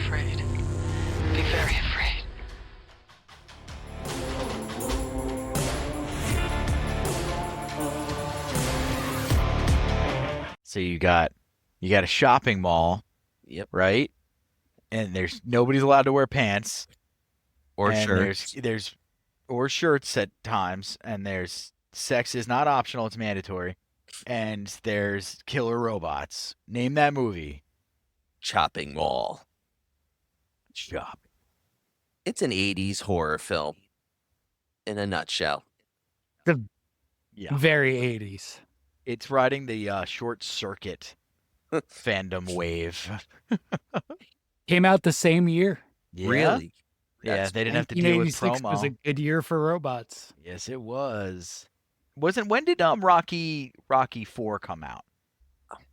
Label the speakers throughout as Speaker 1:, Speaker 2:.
Speaker 1: afraid. Be very afraid.
Speaker 2: So you got a shopping mall,
Speaker 3: Yep.
Speaker 2: right? And there's nobody's allowed to wear pants,
Speaker 3: Or
Speaker 2: and
Speaker 3: shirts.
Speaker 2: there's or shirts at times, and there's sex is not optional, it's mandatory. And there's killer robots. Name that movie.
Speaker 3: Chopping Mall.
Speaker 2: Shop.
Speaker 3: It's an 80s horror film in a nutshell.
Speaker 4: The
Speaker 2: Yeah.
Speaker 4: very 80s.
Speaker 2: It's riding the short circuit fandom wave.
Speaker 4: Came out the same year.
Speaker 2: Yeah?
Speaker 3: Really?
Speaker 2: Yeah,
Speaker 3: That's-
Speaker 2: they didn't have to deal with
Speaker 4: 1986
Speaker 2: promo.
Speaker 4: was a good year for robots.
Speaker 2: Yes, it was. When did Rocky 4 come out? Because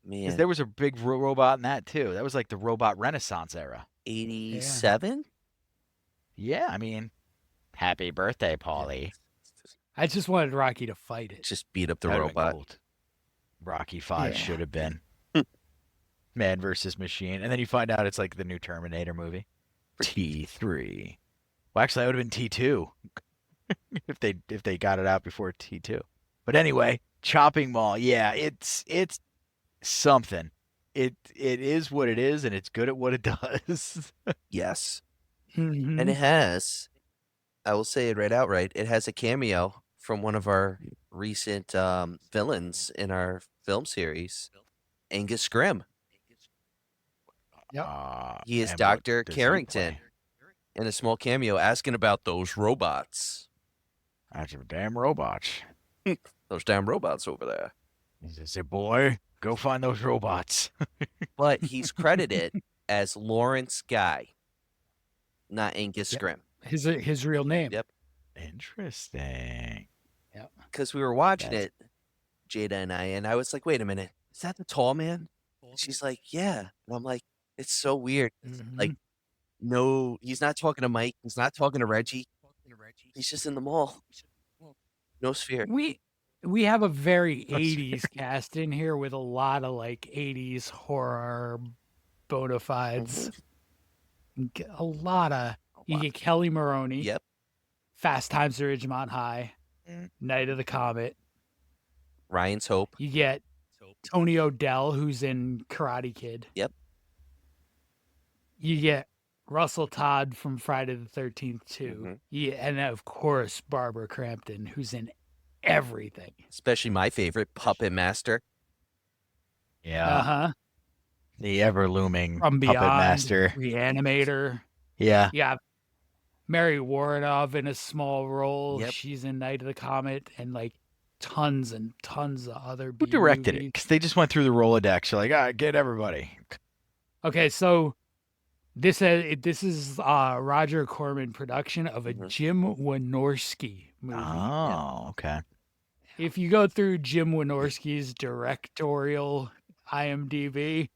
Speaker 3: Man,
Speaker 2: there was a big robot in that too. That was like the robot renaissance era.
Speaker 3: 87?
Speaker 2: Yeah, I mean, happy birthday, Paulie.
Speaker 4: I just wanted Rocky to fight it.
Speaker 3: Just beat up the
Speaker 2: That'd have been
Speaker 3: robot.
Speaker 2: cool. Rocky 5
Speaker 4: Yeah.
Speaker 2: should have been. Man versus Machine. And then you find out it's like the new Terminator movie. T3. Well, actually, that would have been T2 if they got it out before T2. But anyway, Chopping Mall. Yeah, it's something. It is what it is, and it's good at what it does.
Speaker 3: Yes.
Speaker 4: Mhm.
Speaker 3: And it has, I will say it right outright, it has a cameo from one of our recent villains in our film series, Angus Grimm.
Speaker 4: Yep.
Speaker 3: He is
Speaker 2: And what
Speaker 3: Dr.
Speaker 2: does he
Speaker 3: Carrington
Speaker 2: play?
Speaker 3: in a small cameo asking about those robots.
Speaker 2: That's a damn robots.
Speaker 3: Those damn robots over there.
Speaker 2: He says, "Hey, boy, go find those robots."
Speaker 3: But he's credited as Lawrence Guy, not Angus
Speaker 4: Yep.
Speaker 3: Grimm.
Speaker 4: His real name.
Speaker 3: Yep.
Speaker 2: Interesting.
Speaker 3: Because we were watching
Speaker 2: That's-
Speaker 3: it, Jada and I was like, wait a minute, is that the tall man? She's like, yeah. And I'm like, it's so weird.
Speaker 4: Mhm.
Speaker 3: Like, no, he's not talking to Mike. He's not talking to Reggie. He's just in the mall. No sphere.
Speaker 4: we have a very 80s cast in here with a lot of like 80s horror bona fides. A lot of you get Kelly Maroney,
Speaker 3: Yep.
Speaker 4: Fast Times at Ridgemont High,
Speaker 2: Mm.
Speaker 4: Night of the Comet.
Speaker 3: Ryan's Hope.
Speaker 4: You get Tony O'Dell, who's in Karate Kid.
Speaker 3: Yep.
Speaker 4: You get Russell Todd from Friday the 13th too.
Speaker 3: Mhm.
Speaker 4: Yeah, and then, of course Barbara Crampton, who's in everything.
Speaker 3: Especially my favorite, Puppet Master.
Speaker 2: Yeah.
Speaker 4: Uh-huh.
Speaker 2: The ever looming
Speaker 4: From
Speaker 2: Puppet
Speaker 4: Beyond,
Speaker 2: Master.
Speaker 4: Reanimator.
Speaker 2: Yeah.
Speaker 4: Yeah. Mary Warrenov in a small role.
Speaker 3: Yep.
Speaker 4: She's in Night of the Comet and like tons and tons of other
Speaker 2: Who directed it?
Speaker 4: B-movies.
Speaker 2: Because they just went through the Rolodex. You're like, get everybody.
Speaker 4: Okay, so this is Roger Corman production of a
Speaker 3: Mhm.
Speaker 4: Jim Wynorski movie.
Speaker 2: Oh, okay.
Speaker 4: If you go through Jim Wynorski's directorial IMDb,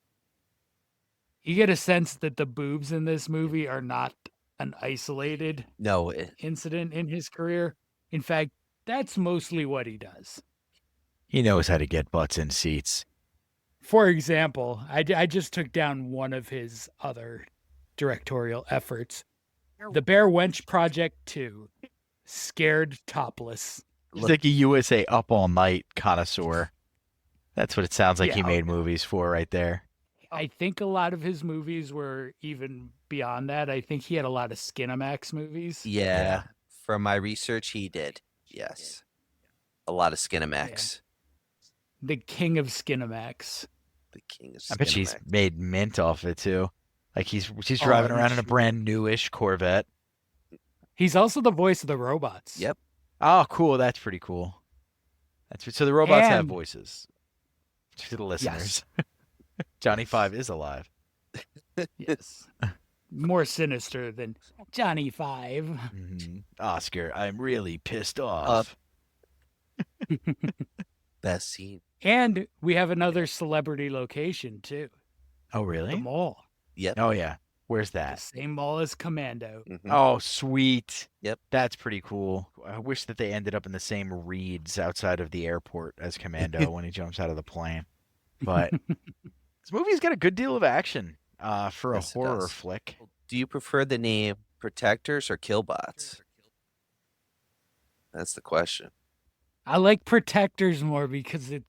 Speaker 4: you get a sense that the boobs in this movie are not an isolated
Speaker 3: No,
Speaker 4: incident in his career. In fact, that's mostly what he does.
Speaker 2: He knows how to get butts in seats.
Speaker 4: For example, I just took down one of his other directorial efforts. The Bear Wench Project 2, Scared Topless.
Speaker 2: He's like a USA Up All Night connoisseur. That's what it sounds like he
Speaker 4: Yeah.
Speaker 2: made movies for right there.
Speaker 4: I think a lot of his movies were even beyond that. I think he had a lot of Skinamax movies.
Speaker 3: yeah. From my research, he did. Yes. A lot of Skinamax.
Speaker 4: The king of Skinamax.
Speaker 3: The king of
Speaker 2: I bet she's
Speaker 3: Skinamax.
Speaker 2: made mint off it too. Like she's
Speaker 4: Oh,
Speaker 2: driving
Speaker 4: I'm
Speaker 2: around in a
Speaker 4: sure.
Speaker 2: brand newish Corvette.
Speaker 4: He's also the voice of the robots.
Speaker 3: Yep.
Speaker 2: Oh, cool. That's pretty cool. So the robots have
Speaker 4: And-
Speaker 2: voices. To the listeners. Johnny Five is alive.
Speaker 4: Yes. More sinister than Johnny Five.
Speaker 2: Mhm. Oscar, I'm really pissed off.
Speaker 3: Best scene.
Speaker 4: And we have another celebrity location too.
Speaker 2: Oh,
Speaker 4: The
Speaker 2: really?
Speaker 4: mall.
Speaker 3: Yep.
Speaker 2: Oh, yeah. Where's
Speaker 4: The
Speaker 2: that?
Speaker 4: same mall as Commando.
Speaker 3: Mhm.
Speaker 2: Oh, sweet.
Speaker 3: Yep.
Speaker 2: That's pretty cool. I wish that they ended up in the same reeds outside of the airport as Commando when he jumps out of the plane. But this movie's got a good deal of action For a
Speaker 3: Yes, it
Speaker 2: horror
Speaker 3: does.
Speaker 2: flick.
Speaker 3: Do you prefer the name Protectors or Killbots? That's the question.
Speaker 4: I like Protectors more because it's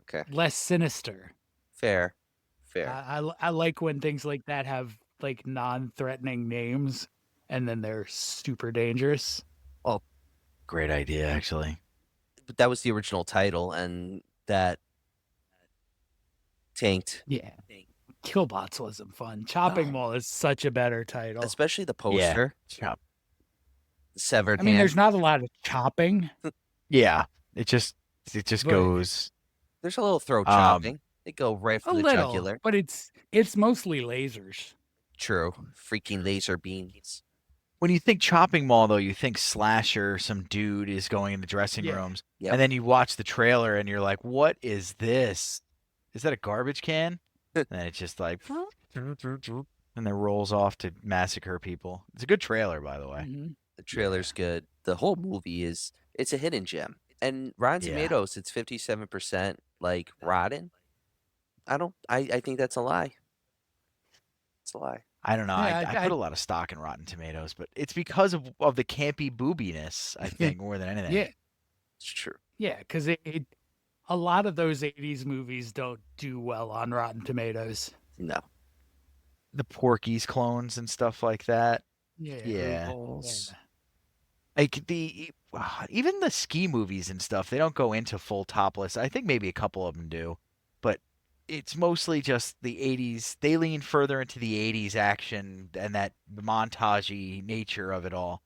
Speaker 3: Okay.
Speaker 4: less sinister.
Speaker 3: Fair. Fair.
Speaker 4: I like when things like that have like non-threatening names and then they're super dangerous.
Speaker 2: Great idea, actually.
Speaker 3: But that was the original title, and that tanked.
Speaker 4: Yeah. Killbots wasn't fun. Chopping
Speaker 3: No.
Speaker 4: Mall is such a better title.
Speaker 3: Especially the
Speaker 2: Yeah.
Speaker 3: poster.
Speaker 2: Chop.
Speaker 3: Severed
Speaker 4: I mean,
Speaker 3: hand.
Speaker 4: there's not a lot of chopping.
Speaker 2: Yeah. It just
Speaker 4: But-
Speaker 2: goes.
Speaker 3: There's a little throat
Speaker 2: Um,
Speaker 3: chopping. They go right
Speaker 4: A
Speaker 3: for the
Speaker 4: little,
Speaker 3: jugular.
Speaker 4: but it's mostly lasers.
Speaker 3: True. Freaking laser beams.
Speaker 2: When you think chopping mall, though, you think slasher. Some dude is going into dressing
Speaker 4: Yeah.
Speaker 2: rooms,
Speaker 3: Yep.
Speaker 2: and then you watch the trailer, and you're like, "What is this? Is that a garbage can?" And then it's just like, and then rolls off to massacre people. It's a good trailer, by the way.
Speaker 4: Mhm.
Speaker 3: The trailer's good. The whole movie it's a hidden gem. And Rotten
Speaker 2: Yeah.
Speaker 3: Tomatoes, it's 57% like rotten. I think that's a lie. It's a lie.
Speaker 2: I don't know.
Speaker 4: Yeah,
Speaker 2: I put a lot of stock in Rotten Tomatoes, but it's because of the campy boobiness, I think, more than anything.
Speaker 4: Yeah,
Speaker 3: It's true.
Speaker 4: yeah, because a lot of those '80s movies don't do well on Rotten Tomatoes.
Speaker 3: No.
Speaker 2: The Porky's clones and stuff like that.
Speaker 4: Yeah,
Speaker 2: Yeah.
Speaker 3: Balls.
Speaker 2: Like even the ski movies and stuff, they don't go into full topless. I think maybe a couple of them do, but it's mostly just the 80s. They lean further into the 80s action and that montagey nature of it all,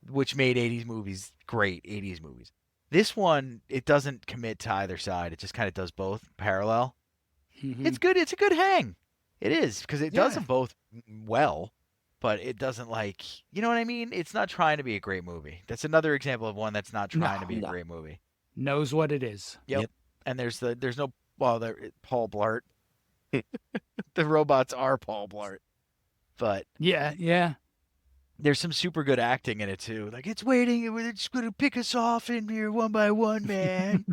Speaker 2: which made 80s movies great 80s movies. This one, it doesn't commit to either side. It just kind of does both parallel.
Speaker 4: Mhm.
Speaker 2: It's good. It's a good hang. It is because it does
Speaker 4: Yeah.
Speaker 2: them both well, but it doesn't you know what I mean? It's not trying to be a great movie. That's another example of one that's not trying to be a
Speaker 3: No.
Speaker 2: great movie.
Speaker 4: knows what it is.
Speaker 2: Yep. And there's no Paul Blart. The robots are Paul Blart, but
Speaker 4: Yeah, yeah.
Speaker 2: there's some super good acting in it too. Like it's waiting, it's gonna pick us off in here one by one, man.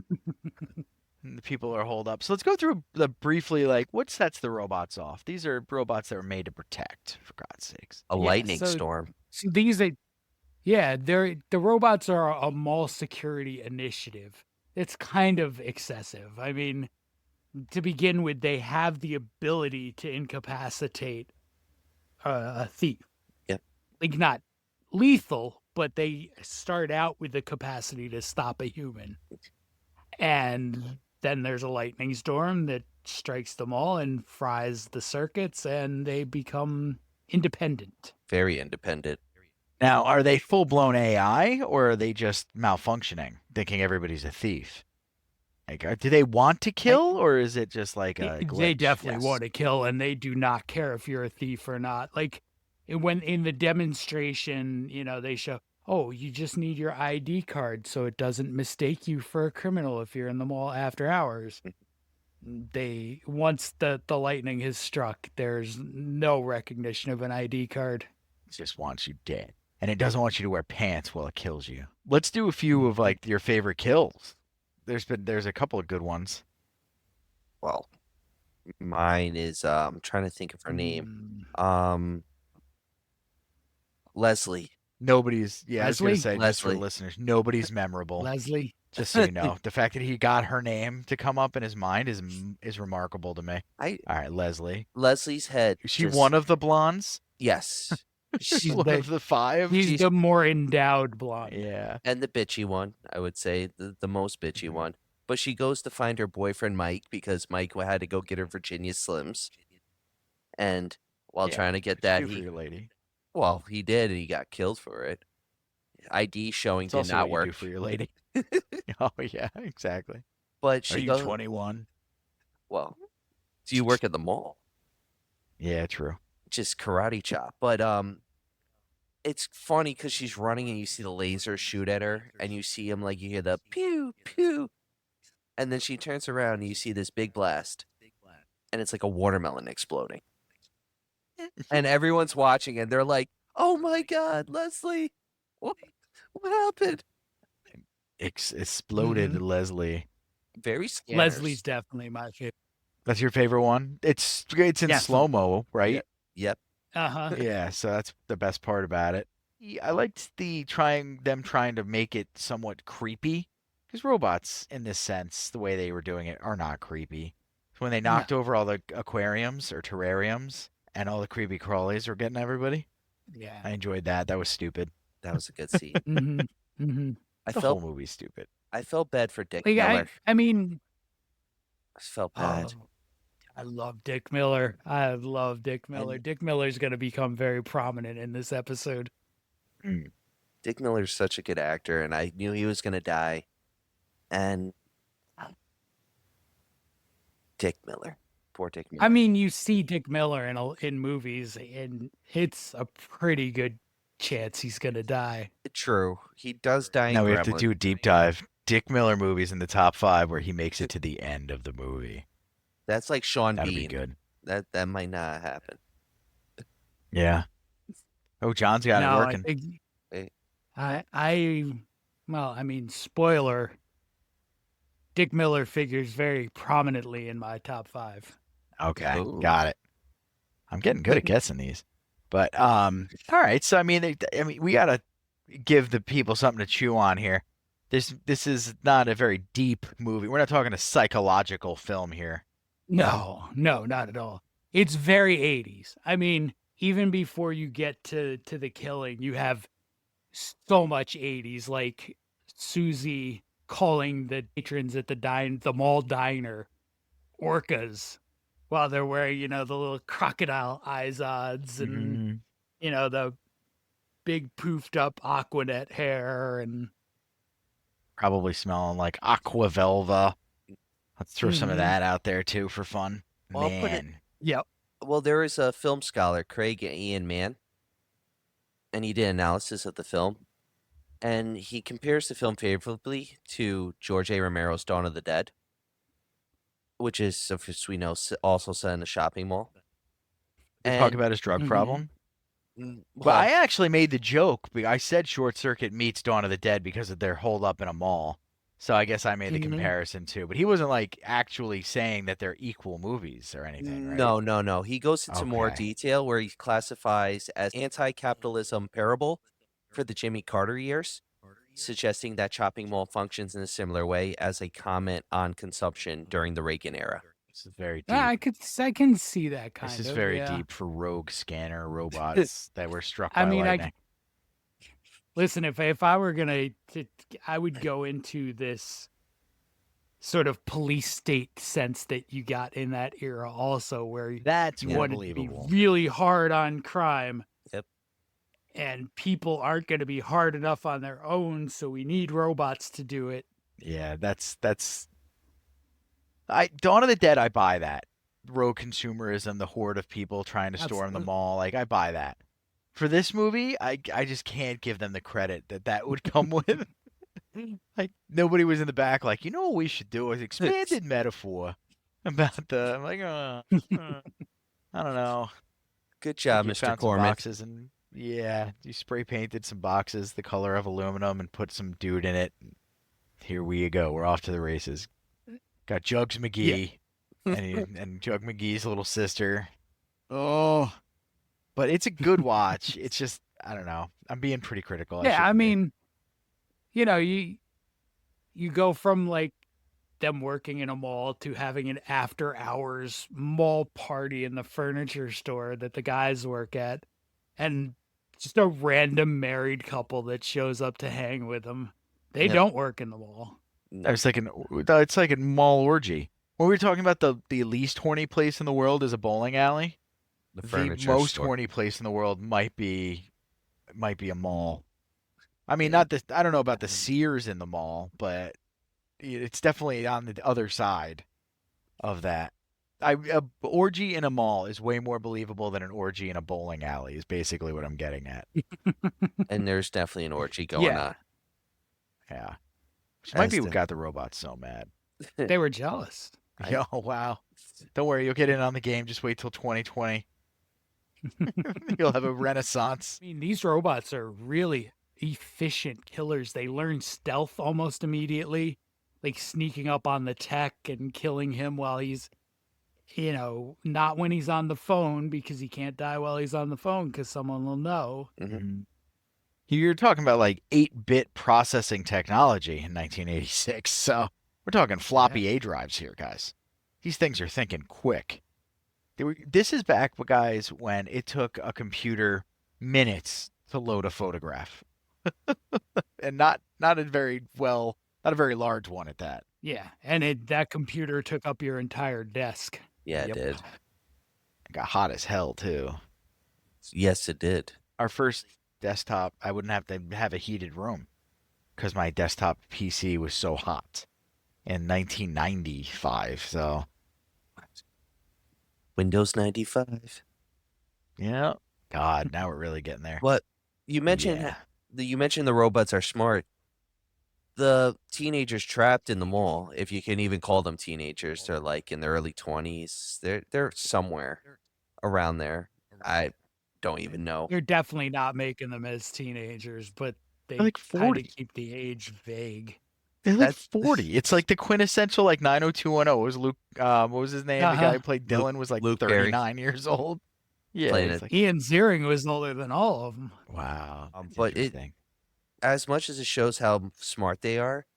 Speaker 2: And the people are holed up. So let's go through the briefly what sets the robots off. These are robots that were made to protect, for God's sakes.
Speaker 3: A
Speaker 4: Yeah,
Speaker 3: lightning
Speaker 4: so-
Speaker 3: storm.
Speaker 4: So these are, yeah, the robots are a mall security initiative. It's kind of excessive. I mean, to begin with, they have the ability to incapacitate a thief.
Speaker 3: Yep.
Speaker 4: Like not lethal, but they start out with the capacity to stop a human. And then there's a lightning storm that strikes them all and fries the circuits, and they become independent.
Speaker 3: Very independent.
Speaker 2: Now, are they full blown AI or are they just malfunctioning, thinking everybody's a thief? Like, do they want to kill or is it just like a
Speaker 4: They
Speaker 2: glitch?
Speaker 4: definitely
Speaker 3: yes.
Speaker 4: want to kill, and they do not care if you're a thief or not. Like when in the demonstration, they show, oh, you just need your ID card so it doesn't mistake you for a criminal if you're in the mall after hours. Once the lightning has struck, there's no recognition of an ID card.
Speaker 2: It just wants you dead. And it doesn't want you to wear pants while it kills you. Let's do a few of your favorite kills. There's a couple of good ones.
Speaker 3: Well, mine is I'm trying to think of her name. Leslie.
Speaker 2: Nobody's I was gonna
Speaker 4: Leslie?
Speaker 2: say just for
Speaker 3: Leslie.
Speaker 2: listeners, nobody's memorable.
Speaker 4: Leslie.
Speaker 2: Just so you know, the fact that he got her name to come up in his mind is remarkable to me. All right, Leslie.
Speaker 3: Leslie's head.
Speaker 2: Is she
Speaker 3: just-
Speaker 2: one of the blondes?
Speaker 3: Yes.
Speaker 4: She's
Speaker 2: One of the five?
Speaker 4: He's the more endowed blonde.
Speaker 2: Yeah.
Speaker 3: And the bitchy one, I would say, the most bitchy one. But she goes to find her boyfriend Mike because Mike had to go get her Virginia Slims. And while
Speaker 2: Yeah,
Speaker 3: trying to get
Speaker 2: What'd
Speaker 3: that,
Speaker 2: you do for your lady.
Speaker 3: he did, and he got killed for it. ID showing
Speaker 2: It's
Speaker 3: did
Speaker 2: also
Speaker 3: not
Speaker 2: what you do
Speaker 3: work.
Speaker 2: for your lady. Oh yeah, exactly.
Speaker 3: But
Speaker 2: Are
Speaker 3: she
Speaker 2: you
Speaker 3: goes,
Speaker 2: 21?
Speaker 3: well, do you work at the mall?
Speaker 2: Yeah, true.
Speaker 3: Just karate chop. But it's funny because she's running and you see the laser shoot at her, and you see him you hear the pew pew, and then she turns around and you see this big blast, and it's like a watermelon exploding, and everyone's watching and they're like, "Oh my God, Leslie, what happened?"
Speaker 2: Exploded Leslie.
Speaker 3: Very scanners.
Speaker 4: Leslie's definitely my favorite.
Speaker 2: That's your favorite one? It's in
Speaker 4: Yeah.
Speaker 2: slow-mo, right?
Speaker 3: Yep.
Speaker 4: Uh-huh.
Speaker 2: Yeah, so that's the best part about it. I liked trying to make it somewhat creepy, because robots, in this sense, the way they were doing it, are not creepy. So when they
Speaker 4: No.
Speaker 2: knocked over all the aquariums or terrariums, and all the creepy crawlies were getting everybody,
Speaker 4: Yeah.
Speaker 2: I enjoyed that. That was stupid.
Speaker 3: That was a good scene.
Speaker 4: Mm-hmm. Mm-hmm.
Speaker 3: I
Speaker 2: The
Speaker 3: felt
Speaker 2: whole movie's stupid.
Speaker 3: I felt bad for Dick
Speaker 4: Like
Speaker 3: Miller.
Speaker 4: I mean,
Speaker 3: I felt bad.
Speaker 4: oh, I love Dick Miller. I love Dick Miller.
Speaker 3: And-
Speaker 4: Dick Miller's going to become very prominent in this episode.
Speaker 2: Mm.
Speaker 3: Dick Miller's such a good actor, and I knew he was gonna die. And Dick Miller, poor Dick Miller.
Speaker 4: I mean, you see Dick Miller in movies, and it's a pretty good chance he's going to die.
Speaker 3: True, he does die in
Speaker 2: Now we have to
Speaker 3: Gremlin.
Speaker 2: do a deep dive. Dick Miller movies in the top 5 where he makes it to the end of the movie.
Speaker 3: That's like Sean
Speaker 2: That'd
Speaker 3: Bean.
Speaker 2: be good.
Speaker 3: That might not happen.
Speaker 2: Yeah. Oh, John's got it
Speaker 4: No,
Speaker 2: working.
Speaker 4: I think
Speaker 3: Hey.
Speaker 4: well, I mean, spoiler. Dick Miller figures very prominently in my top 5.
Speaker 2: Okay,
Speaker 3: Ooh.
Speaker 2: got it. I'm getting good at guessing these. But all right. So I mean, we gotta give the people something to chew on here. This is not a very deep movie. We're not talking a psychological film here.
Speaker 4: No, not at all. It's very 80s. I mean, even before you get to the killing, you have so much 80s, like Susie calling the patrons at the mall diner orcas while they're wearing, the little crocodile eyes odds and
Speaker 2: Mhm.
Speaker 4: the big poofed up Aquanet hair and
Speaker 2: Probably smelling like aqua velva. Let's throw some of
Speaker 4: Mhm.
Speaker 2: that out there too for fun.
Speaker 3: Well, I'll put it-
Speaker 2: Man,
Speaker 4: yep.
Speaker 3: Well, there is a film scholar, Craig Ian Mann, and he did analysis of the film, and he compares the film favorably to George A. Romero's Dawn of the Dead, which is, as we know, also set in a shopping mall.
Speaker 2: we talk
Speaker 3: And-
Speaker 2: about his drug
Speaker 4: Mhm.
Speaker 2: problem.
Speaker 3: Mm,
Speaker 2: But I
Speaker 3: well,
Speaker 2: actually made the joke. I said Short Circuit meets Dawn of the Dead because of their hold up in a mall. So I guess I made the
Speaker 4: Mhm.
Speaker 2: comparison too. But he wasn't like actually saying that they're equal movies or anything, right?
Speaker 3: no. He goes into more
Speaker 2: Okay.
Speaker 3: detail where he classifies as anti-capitalism parable for the Jimmy Carter years, suggesting that shopping mall functions in a similar way as a comment on consumption during the Reagan era.
Speaker 2: This is very deep.
Speaker 4: Yeah, I can see that kind
Speaker 2: This
Speaker 4: of.
Speaker 2: is very
Speaker 4: yeah.
Speaker 2: deep for rogue scanner robots that were struck by
Speaker 4: I mean,
Speaker 2: lightning.
Speaker 4: Listen, if I were gonna, I would go into this sort of police state sense that you got in that era, also, where
Speaker 2: That's
Speaker 4: you
Speaker 2: more
Speaker 4: wanted to be
Speaker 2: believable.
Speaker 4: really hard on crime.
Speaker 3: Yep.
Speaker 4: And people aren't going to be hard enough on their own, so we need robots to do it.
Speaker 2: Yeah, that's. Dawn of the Dead, I buy that. Rogue consumerism, the horde of people trying to storm the
Speaker 4: Absolutely.
Speaker 2: mall, like I buy that. For this movie, I just can't give them the credit that would come with. Like nobody was in the back, like what we should do is expanded metaphor about the. I'm like, I don't know.
Speaker 3: Good job,
Speaker 2: You
Speaker 3: Mr.
Speaker 2: found some
Speaker 3: Corman.
Speaker 2: boxes and yeah, you spray painted some boxes the color of aluminum and put some dude in it. Here we go. We're off to the races. Got Jugs McGee and Jug McGee's little sister. Oh, but it's a good watch. It's just I don't know. I'm being pretty critical.
Speaker 4: Yeah, I
Speaker 2: shouldn't be.
Speaker 4: mean, you go from like them working in a mall to having an after hours mall party in the furniture store that the guys work at, and just a random married couple that shows up to hang with them. They
Speaker 3: Yep.
Speaker 4: don't work in the mall.
Speaker 3: No,
Speaker 2: It's like a mall orgy. When we were talking about the least horny place in the world is a bowling alley,
Speaker 3: the
Speaker 2: the
Speaker 3: furniture
Speaker 2: most
Speaker 3: store.
Speaker 2: horny place in the world might be a mall. I mean,
Speaker 3: Yeah.
Speaker 2: I don't know about the Sears in the mall, but it's definitely on the other side of that. A orgy in a mall is way more believable than an orgy in a bowling alley. Is basically what I'm getting at.
Speaker 3: And there's definitely an orgy going
Speaker 4: Yeah.
Speaker 3: on.
Speaker 2: Yeah, which might
Speaker 3: As
Speaker 2: be
Speaker 3: the-
Speaker 2: what got the robots so mad.
Speaker 4: They were jealous.
Speaker 3: I-
Speaker 2: Oh wow! Don't worry, you'll get in on the game. Just wait till 2020. You'll have a renaissance.
Speaker 4: I mean, these robots are really efficient killers. They learn stealth almost immediately, like sneaking up on the tech and killing him while he's not when he's on the phone because he can't die while he's on the phone because someone will know.
Speaker 2: Mhm. You're talking about like 8-bit processing technology in 1986. So we're talking floppy A drives here, guys. These things are thinking quick. This is back, guys, when it took a computer minutes to load a photograph, and not a very not a very large one at that.
Speaker 4: Yeah, and that computer took up your entire desk.
Speaker 3: Yeah,
Speaker 2: Yep.
Speaker 3: it did.
Speaker 2: It got hot as hell too.
Speaker 3: Yes, it did.
Speaker 2: Our first desktop, I wouldn't have to have a heated room because my desktop PC was so hot in 1995. So
Speaker 3: Windows 95.
Speaker 2: yeah, God, now we're really getting there.
Speaker 3: What you mentioned?
Speaker 2: Yeah.
Speaker 3: You mentioned the robots are smart. The teenagers trapped in the mall, if you can even call them teenagers, they're like in their early 20s. They're somewhere around there. I don't even know.
Speaker 4: You're definitely not making them as teenagers, but
Speaker 2: They're
Speaker 4: they
Speaker 2: like
Speaker 4: kind
Speaker 2: 40.
Speaker 4: of keep the age vague.
Speaker 2: They're like
Speaker 3: That's
Speaker 2: 40. It's like the quintessential like 90210. What was Luke? What was his name? The guy
Speaker 4: Uh-huh.
Speaker 2: who played
Speaker 3: Luke-
Speaker 2: Dylan was like
Speaker 3: Luke Perry.
Speaker 2: 39 years old. Yeah,
Speaker 3: Playing
Speaker 2: he's
Speaker 3: it.
Speaker 2: like,
Speaker 4: Ian Ziering was older than all of them.
Speaker 2: wow. That's
Speaker 3: but
Speaker 2: interesting.
Speaker 3: as much as it shows how smart they are,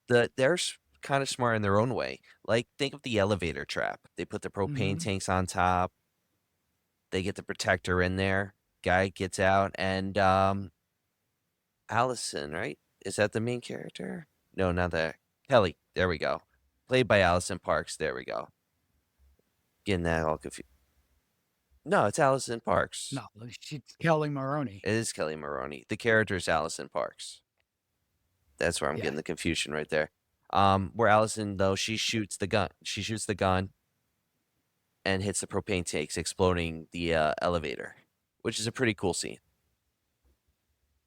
Speaker 3: they're kind of smart in their own way. Like think of the elevator trap. They put the propane
Speaker 4: Mhm.
Speaker 3: tanks on top. They get the protector in there. Guy gets out, and Allison, right? Is that the main character? No, not that. Kelly. There we go. Played by Allison Parks. There we go. Getting that all confused. No, it's Allison Parks.
Speaker 4: No, she's Kelly Maroney.
Speaker 3: It is Kelly Maroney. The character is Allison Parks. That's where I'm
Speaker 4: Yeah.
Speaker 3: getting the confusion right there. Where Allison though she shoots the gun. She shoots the gun and hits the propane tanks, exploding the elevator, which is a pretty cool scene.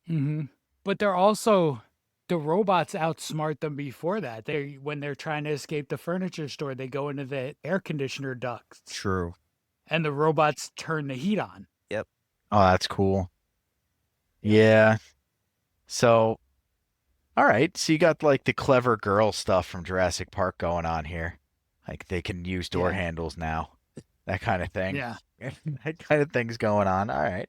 Speaker 4: Hmm. But they're also the robots outsmart them before that. When they're trying to escape the furniture store, they go into the air conditioner ducts,
Speaker 3: True.
Speaker 4: and the robots turn the heat on.
Speaker 2: Oh, that's cool. Yeah. So, all right. So you got like the clever girl stuff from Jurassic Park going on here. Like they can use door
Speaker 4: Yeah.
Speaker 2: handles now. That kind of thing.
Speaker 4: Yeah.
Speaker 2: That kind of thing's going on. All right.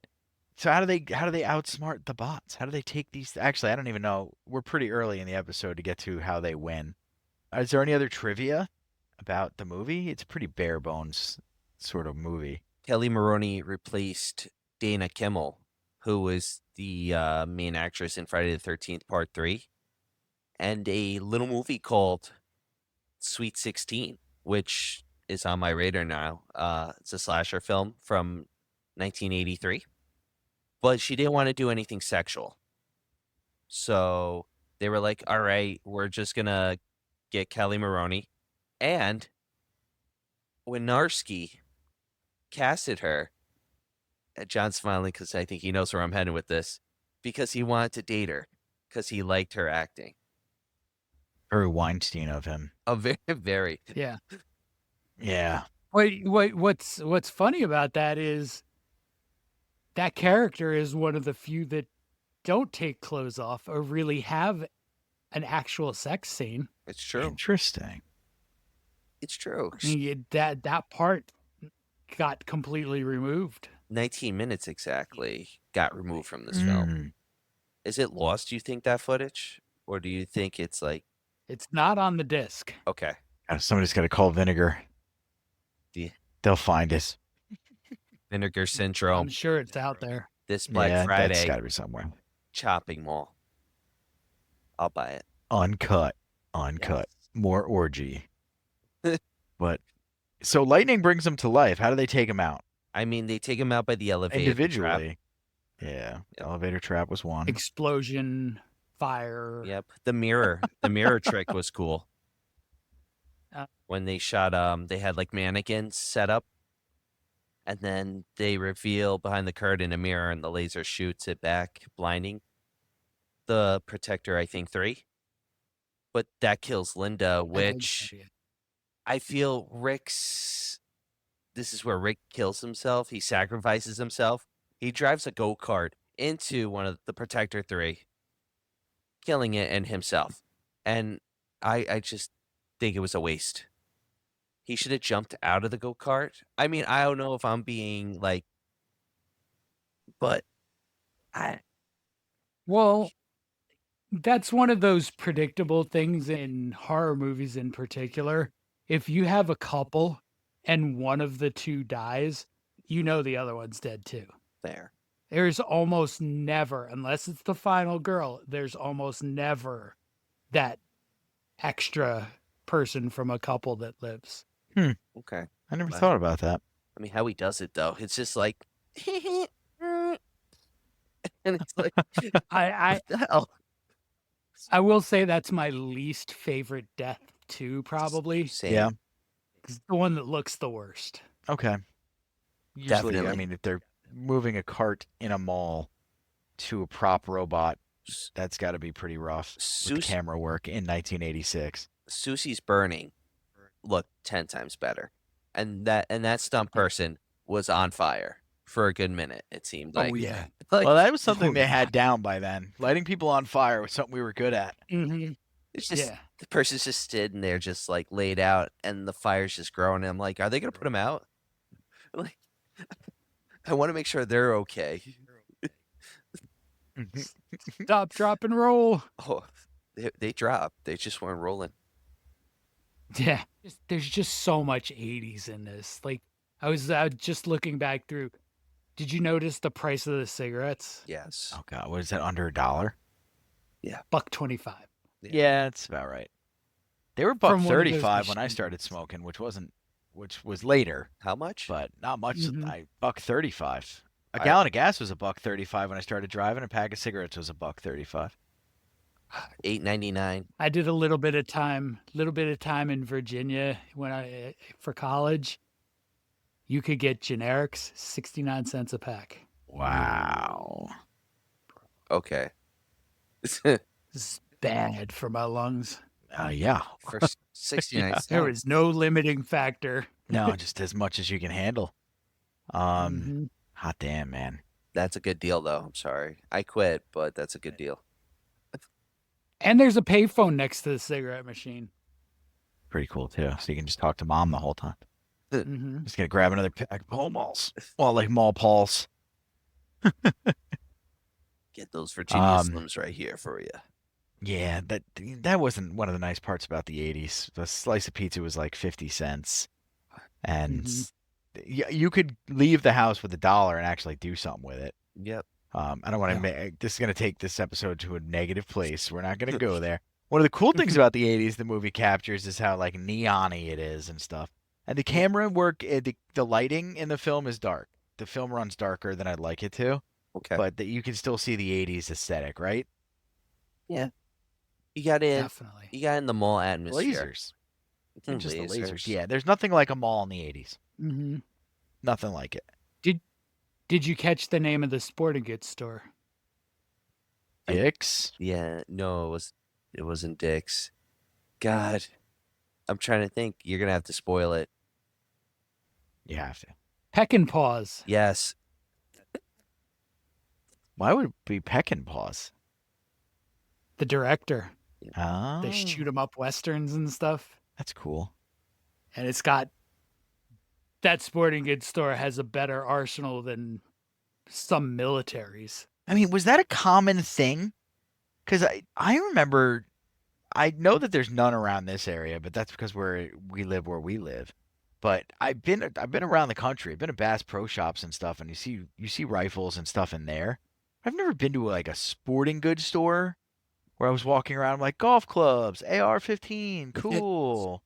Speaker 2: So how do they outsmart the bots? How do they take these? Actually, I don't even know. We're pretty early in the episode to get to how they win. Is there any other trivia about the movie? It's a pretty bare bones sort of movie.
Speaker 3: Kelly Maroney replaced Dana Kimmel, who was the main actress in Friday the 13th Part 3, and a little movie called Sweet 16, which is on my radar now. It's a slasher film from 1983. But she didn't want to do anything sexual. So they were like, all right, we're just going to get Kelly Maroney. And Winarski casted her. John's smiling because I think he knows where I'm heading with this. Because he wanted to date her. Because he liked her acting.
Speaker 2: Very Weinstein of him.
Speaker 3: A very, very.
Speaker 4: Yeah.
Speaker 2: Yeah.
Speaker 4: What's funny about that is that character is one of the few that don't take clothes off or really have an actual sex scene.
Speaker 3: It's true.
Speaker 2: Interesting.
Speaker 3: It's true.
Speaker 4: I mean, that part got completely removed.
Speaker 3: 19 minutes exactly got removed from this film.
Speaker 2: Mm.
Speaker 3: Is it lost, do you think, that footage? Or do you think it's like,
Speaker 4: It's not on the disc.
Speaker 3: okay.
Speaker 2: Somebody's got to call Vinegar.
Speaker 3: Yeah.
Speaker 2: They'll find us.
Speaker 3: Vinegar
Speaker 4: I'm
Speaker 3: Syndrome,
Speaker 4: sure it's out there.
Speaker 3: this Black
Speaker 2: Yeah, that's
Speaker 3: Friday,
Speaker 2: got to be somewhere.
Speaker 3: Chopping Mall. I'll buy it.
Speaker 2: Uncut. More orgy. But so lightning brings them to life. How do they take them out?
Speaker 3: I mean, they take him out by the elevator. trap.
Speaker 2: Individually. Yeah.
Speaker 3: Yep.
Speaker 2: Elevator trap was one.
Speaker 4: Explosion, fire.
Speaker 3: Yep. The mirror trick was cool. When they shot, they had like mannequins set up, and then they reveal behind the curtain a mirror, and the laser shoots it back, blinding the Protector. I think 3, but that kills Linda,
Speaker 4: I think
Speaker 3: which
Speaker 4: so, yeah.
Speaker 3: I feel Rick's. This is where Rick kills himself. He sacrifices himself. He drives a go-kart into one of the Protector 3, killing it and himself. And I just think it was a waste. He should have jumped out of the go-kart. I mean, I don't know if I'm being like, but I
Speaker 4: Well, that's one of those predictable things in horror movies in particular. If you have a couple and one of the two dies, you know the other one's dead too.
Speaker 3: there.
Speaker 4: There's almost never, unless it's the final girl, there's almost never that extra person from a couple that lives.
Speaker 3: Okay.
Speaker 2: I never
Speaker 3: Wow.
Speaker 2: thought about that.
Speaker 3: I mean, how he does it though, it's just like, and it's like,
Speaker 4: I
Speaker 3: what the hell?
Speaker 4: I will say that's my least favorite death too, probably.
Speaker 3: Same.
Speaker 2: Yeah.
Speaker 4: It's the one that looks the worst.
Speaker 2: Okay. Usually, I
Speaker 3: Definitely.
Speaker 2: mean, if they're moving a cart in a mall to a prop robot, that's got to be pretty rough with
Speaker 3: Sus-
Speaker 2: camera work in 1986.
Speaker 3: Susie's burning looked 10 times better, and that stunt person was on fire for a good minute. It seemed like.
Speaker 4: yeah.
Speaker 3: Like,
Speaker 2: Well, that was something
Speaker 4: Oh,
Speaker 2: they
Speaker 4: yeah.
Speaker 2: had down by then. Lighting people on fire was something we were good at.
Speaker 4: Mm-hmm.
Speaker 3: it's just
Speaker 4: Yeah.
Speaker 3: the person's just sitting there, just like laid out, and the fire's just growing. And I'm like, are they gonna put him out? Like, I want to make sure they're okay.
Speaker 4: Stop, drop, and roll.
Speaker 3: Oh, they dropped. They just weren't rolling.
Speaker 4: Yeah. There's just so much 80s in this. Like, I was just looking back through. Did you notice the price of the cigarettes?
Speaker 3: Yes.
Speaker 2: Oh God, what is that? Under $1?
Speaker 4: $1.25.
Speaker 2: Yeah, that's about right. They were
Speaker 4: From one of those
Speaker 2: $1.35 when I
Speaker 4: machines.
Speaker 2: started smoking, which was later,
Speaker 3: How much?
Speaker 2: but not much.
Speaker 4: Mhm.
Speaker 2: $1.35. A
Speaker 3: I-
Speaker 2: gallon of gas was $1.35 when I started driving. A pack of cigarettes was $1.35.
Speaker 3: $8.99.
Speaker 4: I did a little bit of time in Virginia for college. You could get generics 69 cents a pack.
Speaker 2: Wow.
Speaker 3: Okay.
Speaker 4: This is bad for my lungs.
Speaker 2: Yeah.
Speaker 3: For 69 cents.
Speaker 4: There was no limiting factor.
Speaker 2: No, just as much as you can handle.
Speaker 4: Mhm.
Speaker 2: Hot damn, man.
Speaker 3: That's a good deal, though. I'm sorry. I quit, but that's a good deal.
Speaker 4: And there's a payphone next to the cigarette machine.
Speaker 2: Pretty cool too. So you can just talk to mom the whole time.
Speaker 4: Hmm.
Speaker 2: Just gonna grab another pack of Pall Malls. Well, like Mall Pauls.
Speaker 3: Get those Virginia
Speaker 2: Um,
Speaker 3: Slims right here for you.
Speaker 2: Yeah, that wasn't one of the nice parts about the 80s. The slice of pizza was like 50 cents. And you could leave the house with $1 and actually do something with it.
Speaker 3: Yep.
Speaker 2: I don't want to
Speaker 4: Yeah.
Speaker 2: make this is going to take this episode to a negative place. We're not going to go there. One of the cool things about the 80s the movie captures is how like neon-y it is and stuff. And the camera work, the lighting in the film is dark. The film runs darker than I'd like it to,
Speaker 3: Okay.
Speaker 2: but that you can still see the 80s aesthetic, right?
Speaker 3: you got in.
Speaker 4: Definitely.
Speaker 3: You got in the mall atmosphere.
Speaker 2: Lasers. They're just the lasers.
Speaker 3: Lasers.
Speaker 2: Yeah, there's nothing like a mall in the 80s.
Speaker 4: Hmm.
Speaker 2: Nothing like it.
Speaker 4: Did you catch the name of the sporting goods store?
Speaker 2: Dicks?
Speaker 3: Yeah. No, it wasn't Dick's. God, I'm trying to think. You're gonna have to spoil it.
Speaker 2: You have to.
Speaker 4: Peck and Paws.
Speaker 3: Yes.
Speaker 2: Why would it be Peck and Paws?
Speaker 4: The director.
Speaker 2: Oh,
Speaker 4: They shoot 'em up westerns and stuff.
Speaker 2: that's cool.
Speaker 4: And it's got that sporting goods store has a better arsenal than some militaries.
Speaker 2: I mean, was that a common thing? Because I remember, I know that there's none around this area, but that's because we live where we live. But I've been around the country. I've been to Bass Pro Shops and stuff, and you see rifles and stuff in there. I've never been to like a sporting goods store where I was walking around. I'm like golf clubs, AR-15, cool,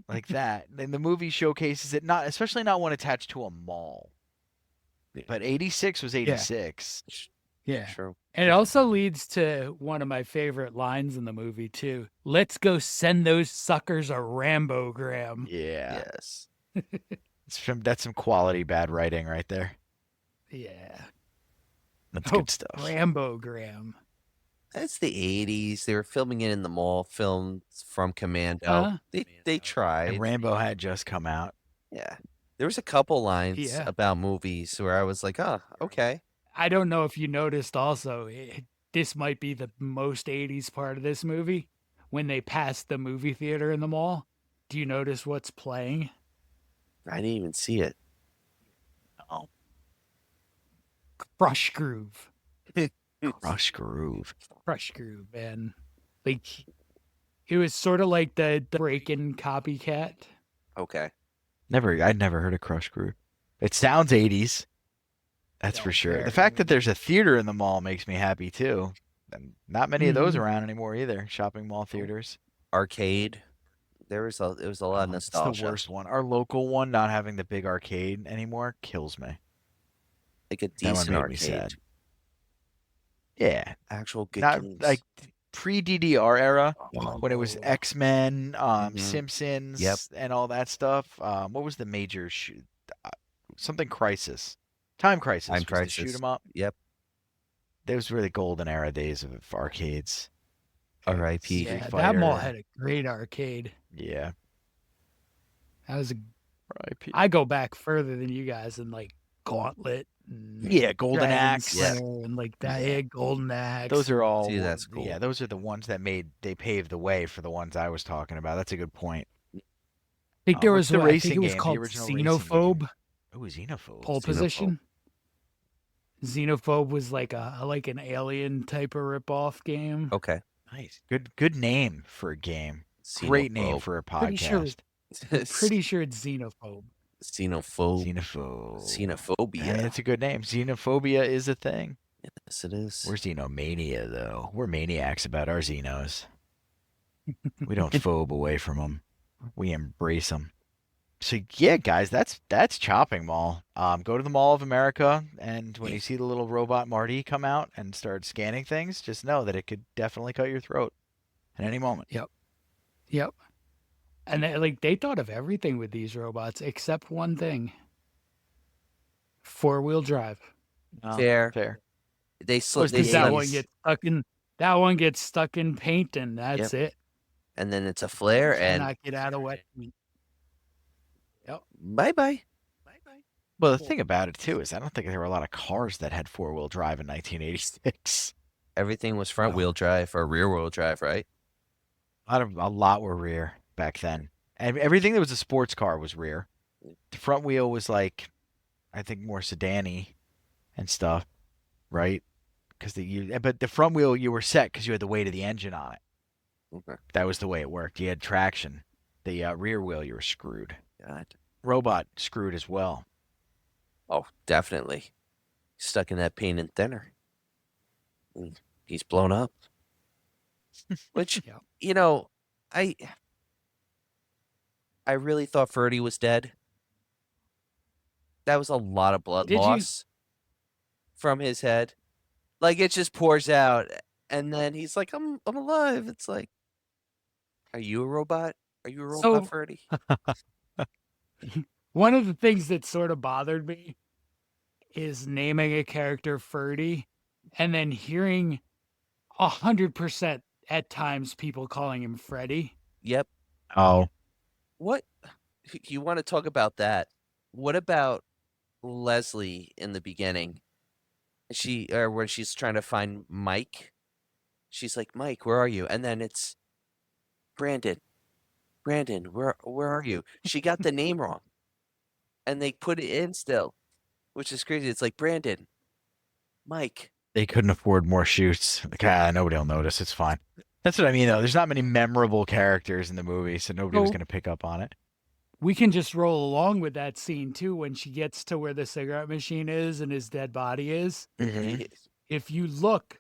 Speaker 2: like that. And the movie showcases it, not especially not one attached to a mall. But 86 was 86.
Speaker 4: Yeah.
Speaker 3: True.
Speaker 4: And it also leads to one of my favorite lines in the movie too. Let's go send those suckers a Rambogram.
Speaker 2: Yeah.
Speaker 3: Yes.
Speaker 2: That's some quality bad writing right there.
Speaker 4: Yeah.
Speaker 2: That's
Speaker 4: Oh,
Speaker 2: good stuff.
Speaker 4: Rambogram.
Speaker 3: That's the 80s. They were filming it in the mall. Filmed from Commando.
Speaker 4: Huh?
Speaker 3: They tried.
Speaker 2: And Rambo had just come out.
Speaker 3: Yeah. There was a couple lines
Speaker 4: Yeah.
Speaker 3: about movies where I was like, oh, okay.
Speaker 4: I don't know if you noticed also, this might be the most 80s part of this movie. When they passed the movie theater in the mall, Do you notice what's playing?
Speaker 3: I didn't even see it.
Speaker 2: Oh,
Speaker 4: Crush Groove.
Speaker 2: Crush Groove.
Speaker 4: Crush Groove, man. Like, it was sort of like the Breakin' copycat.
Speaker 3: Okay.
Speaker 2: I'd never heard of Crush Groove. It sounds 80s. That's
Speaker 4: Yeah,
Speaker 2: for sure. The
Speaker 4: very
Speaker 2: fact that
Speaker 4: 80s.
Speaker 2: there's a theater in the mall makes me happy too. And not many of those
Speaker 4: Mhm.
Speaker 2: around anymore either. Shopping mall theaters.
Speaker 3: Arcade. It was a lot of
Speaker 2: It's
Speaker 3: nostalgia.
Speaker 2: the worst one. Our local one not having the big arcade anymore kills me.
Speaker 3: Like a
Speaker 2: That one
Speaker 3: decent
Speaker 2: made me
Speaker 3: arcade.
Speaker 2: sad. Yeah,
Speaker 3: Actual good
Speaker 2: not
Speaker 3: games.
Speaker 2: like pre-DDR era
Speaker 3: Oh.
Speaker 2: when it was X-Men,
Speaker 3: Mhm.
Speaker 2: Simpsons,
Speaker 3: Yep.
Speaker 2: and all that stuff. What was the major something Crisis? Time Crisis
Speaker 3: Time
Speaker 2: was the
Speaker 3: Crisis.
Speaker 2: shoot 'em up.
Speaker 3: Yep.
Speaker 2: Those were the golden era days of arcades.
Speaker 3: R.I.P.
Speaker 2: Street
Speaker 4: Yeah, that mall
Speaker 2: Fighter.
Speaker 4: had a great arcade.
Speaker 2: Yeah.
Speaker 4: That was a.
Speaker 2: R.I.P.
Speaker 4: I go back further than you guys in like Gauntlet. And
Speaker 2: Yeah, Golden
Speaker 4: Dragon
Speaker 2: Axe.
Speaker 4: Slayer and like that. Yeah, Golden Axe.
Speaker 2: Those are all.
Speaker 3: See, that's cool.
Speaker 2: Yeah, those are the ones that they paved the way for the ones I was talking about. That's a good point.
Speaker 4: I think there
Speaker 2: What's
Speaker 4: was
Speaker 2: the
Speaker 4: I think
Speaker 2: racing
Speaker 4: it was
Speaker 2: game, the
Speaker 4: called
Speaker 2: original racing
Speaker 4: Xenophobe.
Speaker 2: game? Oh, Xenophobe.
Speaker 4: Pole
Speaker 3: Xenophobe.
Speaker 4: Position. Xenophobe was like an alien type of ripoff game.
Speaker 3: Okay.
Speaker 2: Nice. Good name for a game. Great name
Speaker 3: Xenophobe.
Speaker 2: for a
Speaker 4: Pretty sure
Speaker 2: podcast.
Speaker 4: Pretty sure it's Xenophobe.
Speaker 3: Xenophobe.
Speaker 2: Xenophobe.
Speaker 3: Xenophobia.
Speaker 2: I mean, it's a good name. Xenophobia is a thing.
Speaker 3: Yes, it is.
Speaker 2: We're Xenomania, though. We're maniacs about our Xenos. We don't phobe away from them. We embrace them. So yeah, guys, that's Chopping Mall. Go to the Mall of America, and when you see the little robot Marty come out and start scanning things, just know that it could definitely cut your throat at any moment.
Speaker 4: Yep. And they thought of everything with these robots except one thing. 4-wheel drive.
Speaker 3: Fair.
Speaker 2: Fair.
Speaker 3: They
Speaker 2: Was
Speaker 3: slip.
Speaker 2: the
Speaker 3: They
Speaker 4: Because that
Speaker 2: 80s.
Speaker 4: one gets stuck in paint and that's it.
Speaker 3: and then it's a flare, and
Speaker 4: Cannot get out of wet paint.
Speaker 3: bye bye.
Speaker 2: Well, the thing about it too is I don't think there were a lot of cars that had 4-wheel drive in 1986.
Speaker 3: Everything was front wheel drive or rear wheel drive, right?
Speaker 2: A lot were rear back then, and everything that was a sports car was rear. The front wheel was like, I think more sedan-y and stuff, right? But the front wheel you were set because you had the weight of the engine on it.
Speaker 3: Okay.
Speaker 2: That was the way it worked. You had traction. The rear wheel you were screwed.
Speaker 3: God.
Speaker 2: Robot screwed as well.
Speaker 3: Oh, definitely. Stuck in that paint and thinner. And he's blown up. Which,
Speaker 4: Yep.
Speaker 3: I really thought Ferdy was dead. That was a lot of blood
Speaker 4: Did you?
Speaker 3: loss from his head. Like, it just pours out, and then he's like, I'm alive. It's like, are you a robot? Are you a robot,
Speaker 4: So-
Speaker 3: Ferdy?
Speaker 4: One of the things that sort of bothered me is naming a character Ferdy and then hearing 100% at times people calling him Freddy.
Speaker 3: Yep.
Speaker 2: Oh,
Speaker 3: What? You want to talk about that? What about Leslie in the beginning? When she's trying to find Mike, she's like, Mike, where are you? And then it's Brandon. Brandon, where are you? She got the name wrong. And they put it in still, which is crazy. It's like, Brandon, Mike.
Speaker 2: they couldn't afford more shoots. Like, nobody will notice. It's fine. That's what I mean, though. There's not many memorable characters in the movie, so nobody was
Speaker 4: No.
Speaker 2: going to pick up on it.
Speaker 4: We can just roll along with that scene too when she gets to where the cigarette machine is and his dead body is. If you look,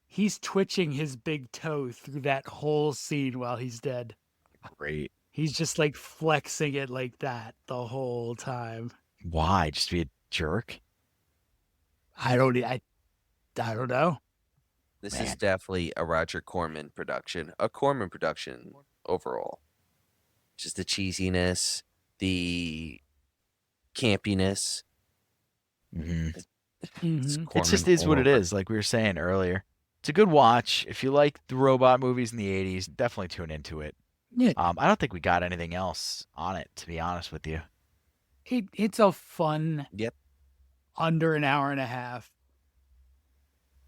Speaker 4: he's twitching his big toe through that whole scene while he's dead.
Speaker 2: Great.
Speaker 4: He's just like flexing it like that the whole time.
Speaker 2: Why? Just to be a jerk?
Speaker 4: I don't know.
Speaker 3: This is
Speaker 2: Man.
Speaker 3: definitely a Roger Corman production, a Corman production overall. Just the cheesiness, the campiness.
Speaker 2: Mm-hmm.
Speaker 3: It's
Speaker 4: Mhm.
Speaker 2: It just
Speaker 3: Corman
Speaker 2: is what
Speaker 3: all
Speaker 2: it
Speaker 3: over.
Speaker 2: is, like we were saying earlier. It's a good watch. If you like the robot movies in the 80s, definitely tune into it.
Speaker 4: Yeah.
Speaker 2: I don't think we got anything else on it, to be honest with you.
Speaker 4: It's a fun
Speaker 3: Yep.
Speaker 4: under an hour and a half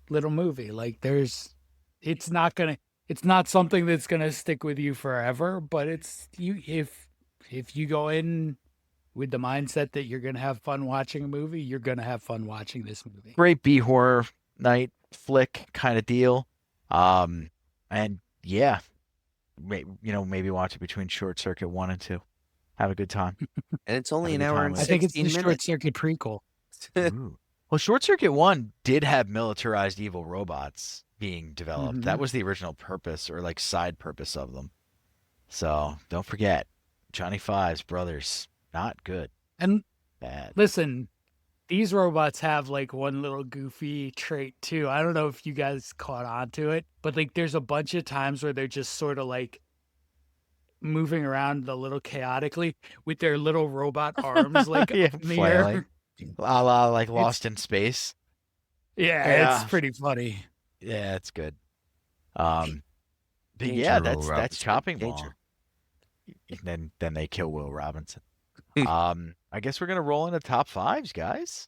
Speaker 4: little movie. Like it's not gonna It's not something that's gonna stick with you forever, but it's you if you go in with the mindset that you're gonna have fun watching a movie, you're gonna have fun watching this movie.
Speaker 2: Great B horror night flick kind of deal. And yeah, maybe watch it between Short Circuit 1 and 2. Have a good time.
Speaker 3: And it's
Speaker 2: Have
Speaker 3: only
Speaker 2: a
Speaker 3: an
Speaker 2: good
Speaker 3: hour
Speaker 2: time
Speaker 3: and
Speaker 2: with
Speaker 4: I
Speaker 2: it.
Speaker 4: think it's the
Speaker 3: 16
Speaker 4: short
Speaker 3: minutes.
Speaker 4: circuit prequel.
Speaker 2: Ooh. Well, Short Circuit 1 did have militarized evil robots being developed. That
Speaker 4: Mhm.
Speaker 2: was the original purpose or like side purpose of them. So don't forget, Johnny Five's brothers, not good,
Speaker 4: And
Speaker 2: bad.
Speaker 4: listen, these robots have like one little goofy trait too. I don't know if you guys caught on to it, but like there's a bunch of times where they're just sort of like moving around a little chaotically with their little robot arms like
Speaker 2: Yeah,
Speaker 4: up in the
Speaker 2: flailing.
Speaker 4: air.
Speaker 2: A la like
Speaker 4: It's
Speaker 2: Lost in Space.
Speaker 4: yeah, it's
Speaker 2: Yeah.
Speaker 4: pretty funny.
Speaker 2: Yeah, it's good. But
Speaker 3: Danger,
Speaker 2: yeah,
Speaker 3: Will
Speaker 2: that's
Speaker 3: Robinson,
Speaker 2: chopping
Speaker 3: danger.
Speaker 2: mall. Then they kill Will Robinson. I guess we're gonna roll into top fives, guys.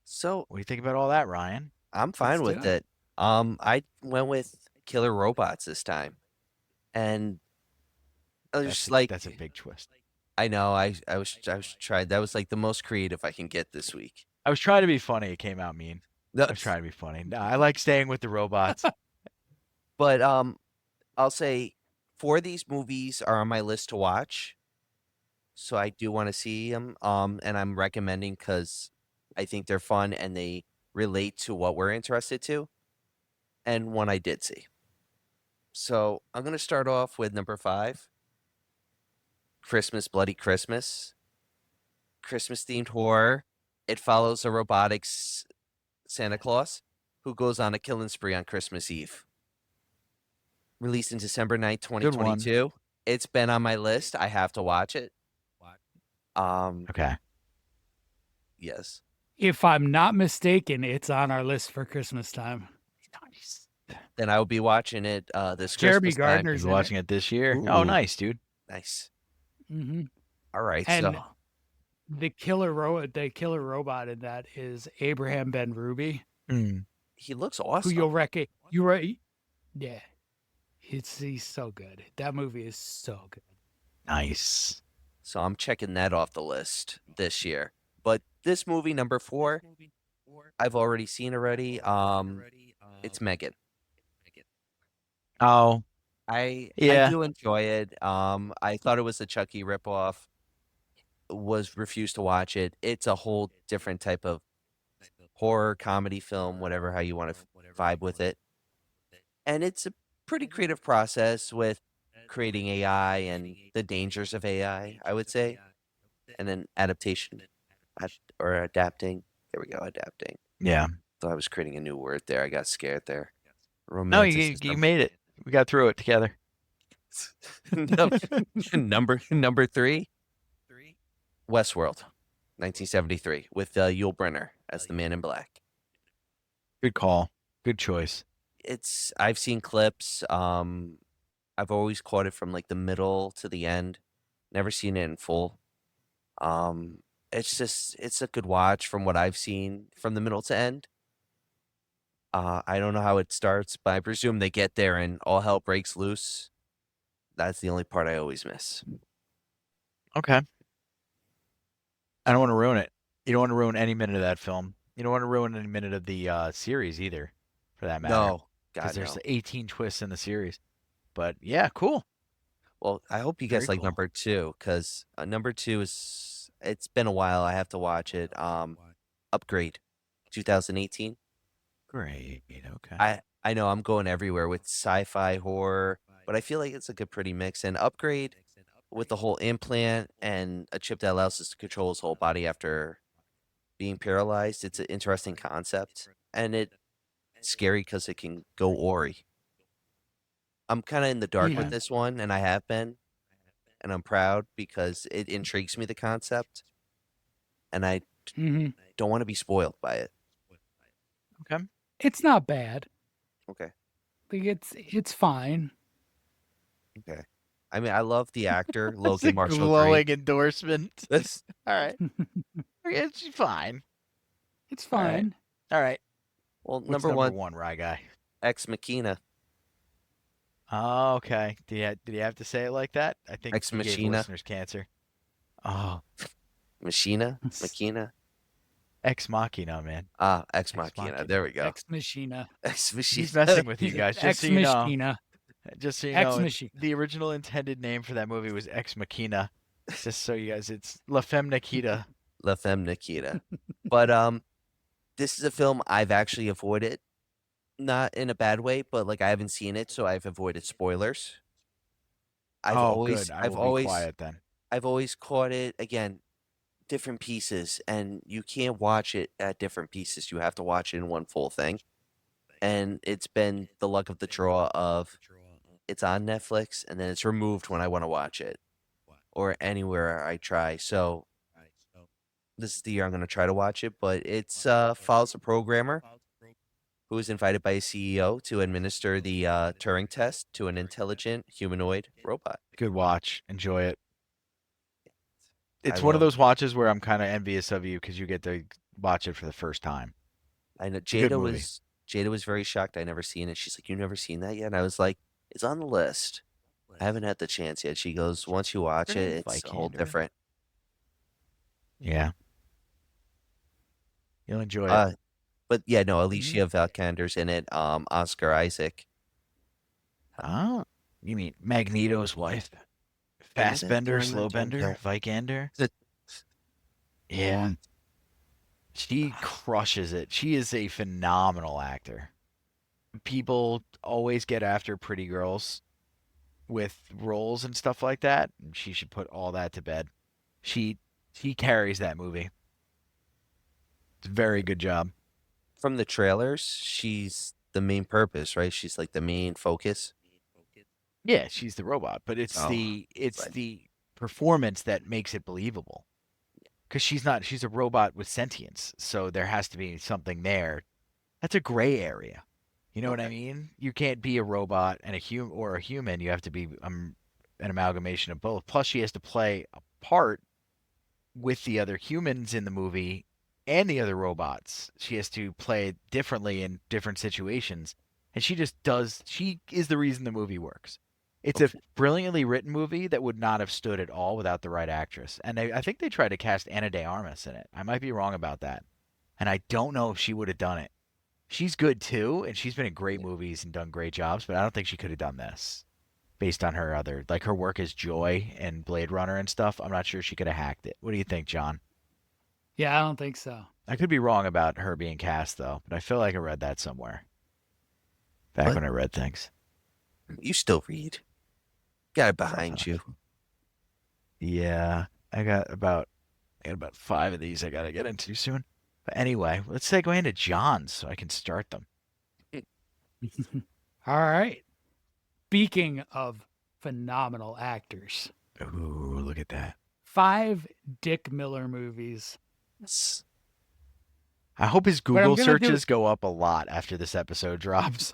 Speaker 3: So
Speaker 2: What do you think about all that, Ryan?
Speaker 3: I'm fine
Speaker 4: Let's do
Speaker 3: with
Speaker 4: it.
Speaker 3: it. I went with Killer Robots this time, and I was just like,
Speaker 2: That's a big twist.
Speaker 3: I know, I was tried. That was like the most creative I can get this week.
Speaker 2: I was trying to be funny. It came out mean.
Speaker 3: No,
Speaker 2: I was trying to be funny. No, I like staying with the robots.
Speaker 3: but I'll say 4 of these movies are on my list to watch, so I do want to see them. And I'm recommending because I think they're fun and they relate to what we're interested to, and one I did see. So I'm gonna start off with number 5, Christmas Bloody Christmas, Christmas themed horror. It follows a robotics Santa Claus who goes on a killing spree on Christmas Eve. Released in December 9th,
Speaker 2: Good one.
Speaker 3: 2022. It's been on my list. I have to watch it.
Speaker 2: Okay.
Speaker 3: Yes.
Speaker 4: If I'm not mistaken, it's on our list for Christmas time.
Speaker 2: Nice.
Speaker 3: Then I will be watching it this
Speaker 4: Jeremy
Speaker 3: Christmas time.
Speaker 4: Gardner's
Speaker 2: You're
Speaker 4: in
Speaker 2: watching it this year? Oh,
Speaker 3: Ooh.
Speaker 2: nice, dude.
Speaker 3: Nice.
Speaker 4: hmm
Speaker 3: All right.
Speaker 4: And
Speaker 3: So
Speaker 4: the killer robot in that is Abraham Ben Ruby,
Speaker 3: he looks
Speaker 4: who
Speaker 3: awesome.
Speaker 4: you'll yeah. He's so good. That movie is so good.
Speaker 2: Nice.
Speaker 3: So I'm checking that off the list this year. But this movie, number 4, I've already seen already. It's Megan.
Speaker 2: Oh,
Speaker 3: I
Speaker 2: Yeah.
Speaker 3: do enjoy it. I thought it was a Chucky ripoff. Was refused to watch it. It's a whole different type of horror comedy film, whatever how you want to vibe with it. And it's a pretty creative process with creating AI and the dangers of AI, I would say, and then adaptation or adapting. There we go, adapting.
Speaker 2: yeah.
Speaker 3: Thought I was creating a new word there. I got scared there.
Speaker 2: No, you
Speaker 3: Romanticism.
Speaker 2: made it. We got through it together.
Speaker 3: Number 3, Westworld, 1973, with Yul Brynner as the Man in Black.
Speaker 2: Good call. Good choice.
Speaker 3: I've seen clips. I've always caught it from like the middle to the end. Never seen it in full. It's a good watch from what I've seen from the middle to end. I don't know how it starts, but I presume they get there and all hell breaks loose. That's the only part I always miss.
Speaker 2: Okay. I don't want to ruin it. You don't want to ruin any minute of that film. You don't want to ruin any minute of the series either, for that matter.
Speaker 3: No,
Speaker 2: Because
Speaker 3: God
Speaker 2: there's
Speaker 3: no.
Speaker 2: 18 twists in the series. But yeah, cool.
Speaker 3: Well, I hope you guys
Speaker 2: Very
Speaker 3: like
Speaker 2: cool.
Speaker 3: number 2 because number 2 is it's been a while. I have to watch it. Upgrade, 2018.
Speaker 2: Great. Okay.
Speaker 3: I know I'm going everywhere with sci-fi horror, but I feel like it's like a pretty mix. And Upgrade with the whole implant and a chip that allows us to control his whole body after being paralyzed. It's an interesting concept, and it's scary because it can go Ori. I'm kind of in the dark
Speaker 4: Yeah.
Speaker 3: with this one, and I have been, and I'm proud because it intrigues me, the concept, and I
Speaker 4: hmm
Speaker 3: don't want to be spoiled by it.
Speaker 2: Okay.
Speaker 4: It's not bad.
Speaker 3: Okay.
Speaker 4: Like it's fine.
Speaker 3: Okay. I mean, I love the actor
Speaker 2: That's a
Speaker 3: Logan Marshall Green.
Speaker 2: glowing endorsement.
Speaker 3: This
Speaker 2: All right. It's fine.
Speaker 4: It's
Speaker 2: All right.
Speaker 4: fine.
Speaker 2: All right.
Speaker 3: well,
Speaker 2: What's
Speaker 3: number
Speaker 2: number
Speaker 3: 1,
Speaker 2: one, Rye Guy?
Speaker 3: Ex Machina.
Speaker 2: Oh, okay. Did he have to say it like that? I think
Speaker 3: Ex
Speaker 2: he gave
Speaker 3: Machina.
Speaker 2: listeners cancer. Oh,
Speaker 3: Machina.
Speaker 2: Ex Machina, man.
Speaker 3: Ah, Ex
Speaker 2: Ex
Speaker 3: Machina.
Speaker 2: Machina.
Speaker 3: There we go.
Speaker 4: Ex Machina.
Speaker 3: Ex
Speaker 2: He's
Speaker 3: Machina.
Speaker 2: messing with you guys, just so
Speaker 4: Ex
Speaker 2: you know.
Speaker 4: Machina.
Speaker 2: Just so you
Speaker 4: Ex
Speaker 2: know,
Speaker 4: Machina.
Speaker 2: the original intended name for that movie was Ex Machina. Just so you guys, it's La Femme Nikita.
Speaker 3: La Femme Nikita. But this is a film I've actually avoided, not in a bad way, but like I haven't seen it, so I've avoided spoilers. I've
Speaker 2: Oh,
Speaker 3: always
Speaker 2: good. I
Speaker 3: I've
Speaker 2: will be
Speaker 3: always
Speaker 2: quiet then.
Speaker 3: I've always caught it again, different pieces, and you can't watch it at different pieces. You have to watch it in one full thing. And it's been the luck of the draw of it's on Netflix and then it's removed when I want to watch it or anywhere I try. So this is the year I'm going to try to watch it, but it's follows a programmer who is invited by a CEO to administer the Turing test to an intelligent humanoid robot.
Speaker 2: Good watch. Enjoy it.
Speaker 3: I
Speaker 2: It's one of
Speaker 3: will.
Speaker 2: those watches where I'm kind of envious of you because you get to watch it for the first time.
Speaker 3: I know
Speaker 2: a good movie.
Speaker 3: Jada was very shocked I never seen it. She's like, "You never seen that yet?" And I was like, "It's on the list. I haven't had the chance yet." She goes, "Once you watch
Speaker 2: Really?
Speaker 3: it, it's a whole
Speaker 2: Vikander?
Speaker 3: different."
Speaker 2: Yeah. You'll enjoy it.
Speaker 3: But yeah, no, Alicia Vikander's in it. Oscar Isaac.
Speaker 2: Oh, you mean Magneto's wife? Fastbender, Slowbender, Vikander?
Speaker 3: The-
Speaker 2: Yeah. She crushes it. She is a phenomenal actor. People always get after pretty girls with roles and stuff like that. And she should put all that to bed. She carries that movie. It's a very good job.
Speaker 3: From the trailers, she's the main purpose, right? She's like the main focus.
Speaker 2: Yeah, she's the robot, but it's
Speaker 3: Oh, right.
Speaker 2: the performance that makes it believable. Because she's a robot with sentience, so there has to be something there. That's a gray area. You know what I
Speaker 3: Okay.
Speaker 2: mean? You can't be a robot and a human. You have to be an amalgamation of both. Plus, she has to play a part with the other humans in the movie and the other robots. She has to play it differently in different situations. And she just does, she is the reason the movie works. It's a
Speaker 3: Okay.
Speaker 2: brilliantly written movie that would not have stood at all without the right actress. And I think they tried to cast Ana de Armas in it. I might be wrong about that. And I don't know if she would have done it. She's good too, and she's been in great movies and done great jobs, but I don't think she could have done this based on her other, like her work as Joy and Blade Runner and stuff. I'm not sure she could have hacked it. What do you think, John?
Speaker 4: Yeah, I don't think so.
Speaker 2: I could be wrong about her being cast though, but I feel like I read that somewhere back
Speaker 3: What?
Speaker 2: when I read things.
Speaker 3: You still read. Got it behind you.
Speaker 2: Yeah, I got about 5 of these I got to get into soon. But anyway, let's segue into John's so I can start them.
Speaker 4: All right. Speaking of phenomenal actors,
Speaker 2: Ooh, look at that.
Speaker 4: 5 Dick Miller movies.
Speaker 2: I hope his
Speaker 4: I'm
Speaker 2: Google
Speaker 4: gonna do-
Speaker 2: searches go up a lot after this episode drops.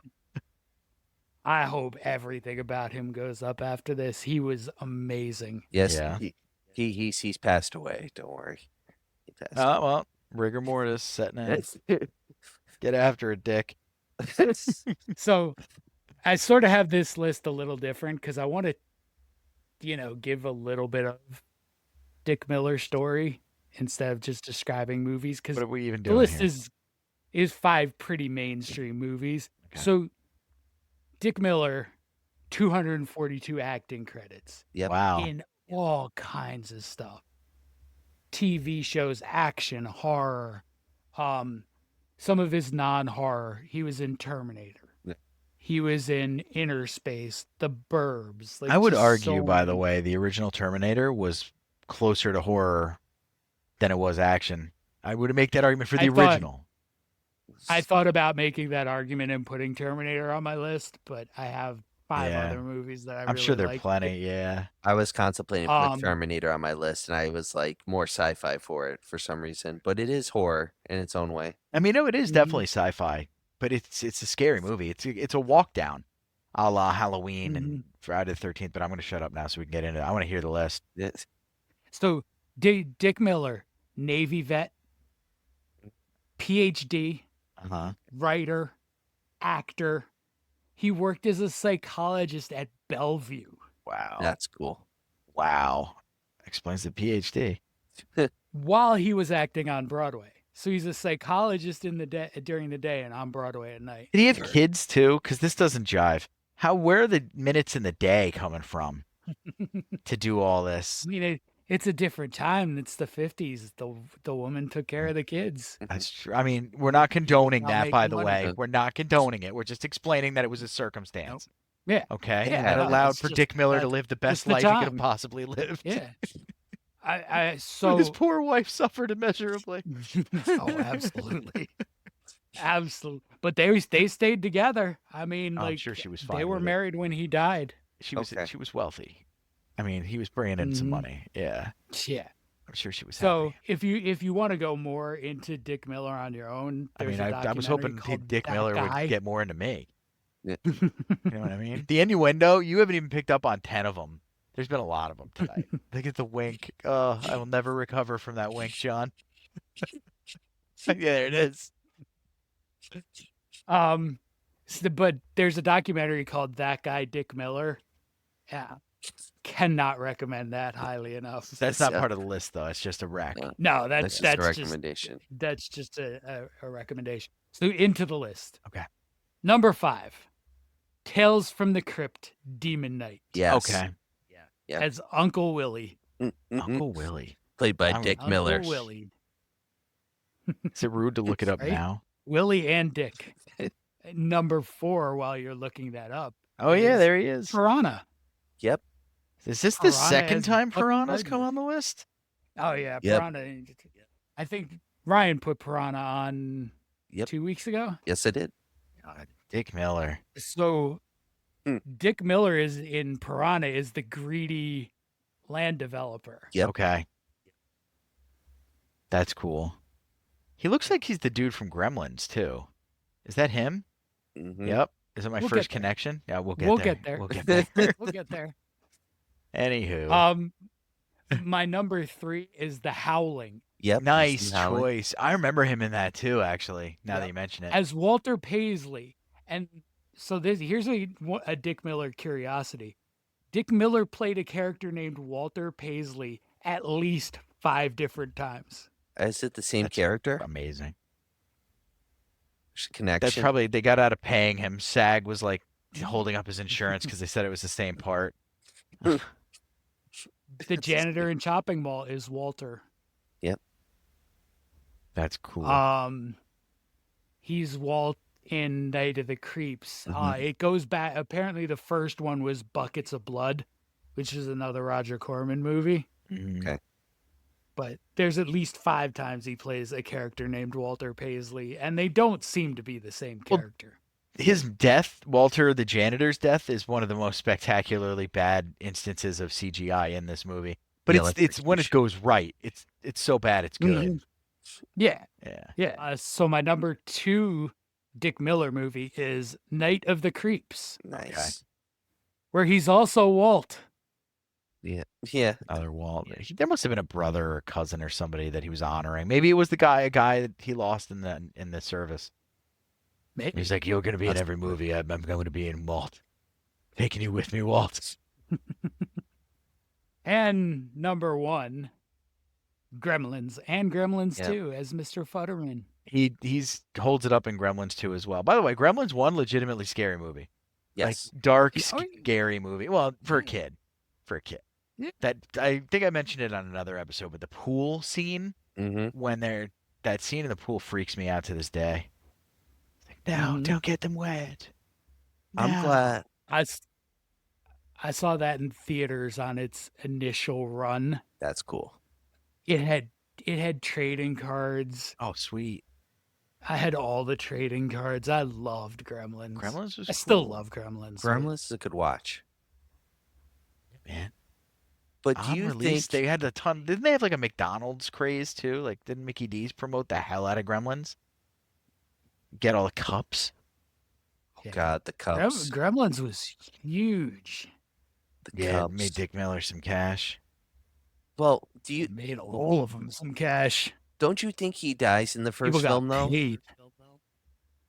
Speaker 4: I hope everything about him goes up after this. He was amazing.
Speaker 3: Yes,
Speaker 2: Yeah.
Speaker 3: he's passed away. Don't worry. He passed
Speaker 2: Oh, well, rigor mortis setting in. Get after it, Dick.
Speaker 4: So I sort of have this list a little different because I want to, give a little bit of Dick Miller's story instead of just describing movies. Because
Speaker 2: What are we even
Speaker 4: the
Speaker 2: doing
Speaker 4: list
Speaker 2: here?
Speaker 4: is 5 pretty mainstream movies.
Speaker 2: Okay.
Speaker 4: So Dick Miller, 242 acting credits
Speaker 3: Yep.
Speaker 2: Wow.
Speaker 4: in all kinds of stuff. TV shows, action, horror, some of his non-horror. He was in Terminator.
Speaker 3: Yeah.
Speaker 4: He was in Inner Space, The Burbs.
Speaker 2: I would
Speaker 4: just
Speaker 2: argue,
Speaker 4: so
Speaker 2: by the
Speaker 4: many.
Speaker 2: way, the original Terminator was closer to horror than it was action. I would make that argument for the
Speaker 4: I thought-
Speaker 2: original.
Speaker 4: I thought about making that argument and putting Terminator on my list, but I have 5
Speaker 2: Yeah.
Speaker 4: other movies that I
Speaker 2: I'm
Speaker 4: really
Speaker 2: sure there are
Speaker 4: like.
Speaker 2: plenty, yeah.
Speaker 3: I was contemplating putting
Speaker 4: Um,
Speaker 3: Terminator on my list, and I was like more sci-fi for it for some reason, but it is horror in its own way.
Speaker 2: I mean, no, it is
Speaker 4: Mhm.
Speaker 2: definitely sci-fi, but it's a scary movie. It's a walk down, a la Halloween and Friday the 13th. But I'm going to shut up now so we can get into it. I want to hear the list.
Speaker 3: It's-
Speaker 4: So Dick Miller, Navy vet, PhD,
Speaker 2: Uh-huh.
Speaker 4: writer, actor. he worked as a psychologist at Bellevue
Speaker 2: Wow.
Speaker 3: That's cool.
Speaker 2: Wow. Explains the PhD.
Speaker 4: while he was acting on Broadway. So he's a psychologist in the day during the day and on Broadway at night.
Speaker 2: Did he have kids too? Because this doesn't jive. Where are the minutes in the day coming from to do all this?
Speaker 4: I mean, it's a different time. It's the 50s. The woman took care of the kids.
Speaker 2: That's true. I mean, we're not condoning
Speaker 4: Not
Speaker 2: that, by
Speaker 4: making
Speaker 2: the
Speaker 4: money.
Speaker 2: way. We're not condoning it. We're just explaining that it was a circumstance.
Speaker 4: Yeah.
Speaker 2: Okay?
Speaker 4: Yeah,
Speaker 2: That
Speaker 4: no,
Speaker 2: allowed
Speaker 4: it's
Speaker 2: for
Speaker 4: just-
Speaker 2: Dick Miller to
Speaker 4: that's
Speaker 2: live the best
Speaker 4: just the
Speaker 2: life he could have
Speaker 4: time.
Speaker 2: possibly lived.
Speaker 4: Yeah.
Speaker 2: But
Speaker 4: So
Speaker 2: his poor wife suffered immeasurably.
Speaker 4: oh, absolutely. Absolutely. But they stayed together. I mean,
Speaker 2: I'm
Speaker 4: like
Speaker 2: sure she was fine
Speaker 4: they were
Speaker 2: with it.
Speaker 4: married when he died.
Speaker 2: She was
Speaker 3: Okay.
Speaker 2: she was wealthy. I mean, he was bringing in some
Speaker 4: Mhm.
Speaker 2: money. Yeah.
Speaker 4: Yeah.
Speaker 2: I'm sure she was
Speaker 4: So
Speaker 2: happy.
Speaker 4: if you want to go more into Dick Miller on your own,
Speaker 2: I
Speaker 4: there's
Speaker 2: mean,
Speaker 4: a
Speaker 2: I was
Speaker 4: documentary
Speaker 2: hoping
Speaker 4: called
Speaker 2: Dick
Speaker 4: That
Speaker 2: Miller
Speaker 4: Guy.
Speaker 2: would get more into me.
Speaker 3: Yeah.
Speaker 2: You know what I mean? The innuendo, you haven't even picked up on 10 of them. There's been a lot of them tonight. Look at the wink. Oh, I will never recover from that wink, John. Yeah, there it is.
Speaker 4: But there's a documentary called That Guy Dick Miller. Yeah. Cannot recommend that highly enough.
Speaker 2: That's not
Speaker 3: Yeah.
Speaker 2: part of the list, though. It's just a rec.
Speaker 3: Yeah.
Speaker 4: No,
Speaker 3: That's
Speaker 4: that's
Speaker 3: just a
Speaker 4: just
Speaker 3: recommendation.
Speaker 4: that's just a recommendation. So into the list.
Speaker 2: Okay.
Speaker 4: Number 5. Tales from the Crypt, Demon Knight.
Speaker 3: Yes.
Speaker 2: Okay.
Speaker 3: Yeah.
Speaker 4: As Uncle Willie.
Speaker 2: Uncle Willie.
Speaker 3: Played by
Speaker 2: I'm-
Speaker 3: Dick
Speaker 4: Uncle
Speaker 3: Miller.
Speaker 4: Willie.
Speaker 2: Is it rude to look it up
Speaker 4: Right?
Speaker 2: now?
Speaker 4: Willie and Dick. Number 4, while you're looking that up.
Speaker 2: Oh, yeah,
Speaker 4: is
Speaker 2: there he is.
Speaker 4: Piranha.
Speaker 3: Yep.
Speaker 2: Is this the
Speaker 4: Piranha
Speaker 2: second
Speaker 4: as
Speaker 2: time
Speaker 4: Buck
Speaker 2: Piranha's come
Speaker 4: Gardner.
Speaker 2: on the list?
Speaker 4: Oh yeah,
Speaker 3: Yep.
Speaker 4: Piranha. I think Ryan put Piranha on
Speaker 3: Yep.
Speaker 4: 2 weeks ago.
Speaker 3: Yes, I did.
Speaker 2: Dick Miller.
Speaker 4: So
Speaker 3: Hmm.
Speaker 4: Dick Miller is in Piranha is the greedy land developer.
Speaker 3: Yep.
Speaker 2: Okay. That's cool. He looks like he's the dude from Gremlins, too. Is that him?
Speaker 3: Mhm.
Speaker 2: Yep. Is it my
Speaker 4: We'll
Speaker 2: first
Speaker 4: get there.
Speaker 2: connection? Yeah, we'll get
Speaker 4: We'll
Speaker 2: there.
Speaker 4: get there.
Speaker 2: We'll get there.
Speaker 4: We'll get there.
Speaker 2: Anywho.
Speaker 4: My number 3 is The Howling
Speaker 3: Yep.
Speaker 2: Nice
Speaker 3: Steve Howley.
Speaker 2: choice. I remember him in that too, actually, now that
Speaker 4: Yep.
Speaker 2: you mention it.
Speaker 4: as Walter Paisley. And so here's a Dick Miller curiosity. Dick Miller played a character named Walter Paisley at least 5 different times.
Speaker 3: Is it the same
Speaker 2: That's
Speaker 3: character?
Speaker 2: Amazing.
Speaker 3: There's a connection.
Speaker 2: That's probably, they got out of paying him. SAG was like holding up his insurance because they said it was the same part.
Speaker 4: The janitor in Chopping Mall is Walter.
Speaker 2: That's cool.
Speaker 4: He's Walt in Night of the Creeps.
Speaker 3: Mhm.
Speaker 4: It goes back. Apparently, the first one was Buckets of Blood, which is another Roger Corman movie.
Speaker 2: Mhm.
Speaker 3: okay.
Speaker 4: But there's at least 5 times he plays a character named Walter Paisley, and they don't seem to be the same
Speaker 2: Well,
Speaker 4: character.
Speaker 2: His death, Walter the janitor's death, is one of the most spectacularly bad instances of CGI in this movie. But
Speaker 3: Yeah,
Speaker 2: it's when it goes right. It's so bad it's good.
Speaker 4: Yeah,
Speaker 2: Yeah.
Speaker 4: yeah. So my number 2 Dick Miller movie is Night of the Creeps,
Speaker 3: Nice.
Speaker 4: where he's also Walt.
Speaker 3: Yeah. Yeah.
Speaker 2: Other Walt. There must have been a brother or cousin or somebody that he was honoring. Maybe it was a guy that he lost in the service.
Speaker 4: Maybe.
Speaker 2: He's like, "You're gonna be in
Speaker 3: That's
Speaker 2: every movie. I'm going to be in Walt. Taking you with me, Walt."
Speaker 4: And number 1, Gremlins, and Gremlins
Speaker 3: Yeah.
Speaker 4: 2 as Mr. Futterman.
Speaker 2: He's holds it up in Gremlins 2 as well. By the way, Gremlins 1, legitimately scary movie.
Speaker 3: Yes.
Speaker 2: Like dark,
Speaker 4: Yeah, oh, yeah.
Speaker 2: scary movie. Well, for a kid.
Speaker 4: Yeah.
Speaker 2: That I think I mentioned it on another episode, but the pool scene
Speaker 3: Mm-hmm.
Speaker 2: when that scene in the pool freaks me out to this day. It's like, no,
Speaker 4: Mhm.
Speaker 2: don't get them wet.
Speaker 3: I'm
Speaker 2: No."
Speaker 3: glad.
Speaker 4: I saw that in theaters on its initial run.
Speaker 3: That's cool.
Speaker 4: It had trading cards.
Speaker 2: Oh, sweet.
Speaker 4: I had all the trading cards. I loved Gremlins.
Speaker 2: Gremlins was
Speaker 4: I still
Speaker 2: cool,
Speaker 4: love Gremlins.
Speaker 3: Gremlins is a good watch.
Speaker 2: man.
Speaker 3: But do
Speaker 2: On
Speaker 3: you
Speaker 2: release,
Speaker 3: think
Speaker 2: they had a ton. Didn't they have like a McDonald's craze too? Like, didn't Mickey D's promote the hell out of Gremlins? Get all the cups.
Speaker 4: Yeah.
Speaker 3: God, the Cubs.
Speaker 4: Gremlins was huge.
Speaker 3: The
Speaker 2: Yeah,
Speaker 3: Cubs.
Speaker 2: made Dick Miller some cash.
Speaker 3: Well, do you
Speaker 4: It made all of them some cash.
Speaker 3: don't you think he dies in the first
Speaker 4: People got
Speaker 3: film though?
Speaker 4: paid.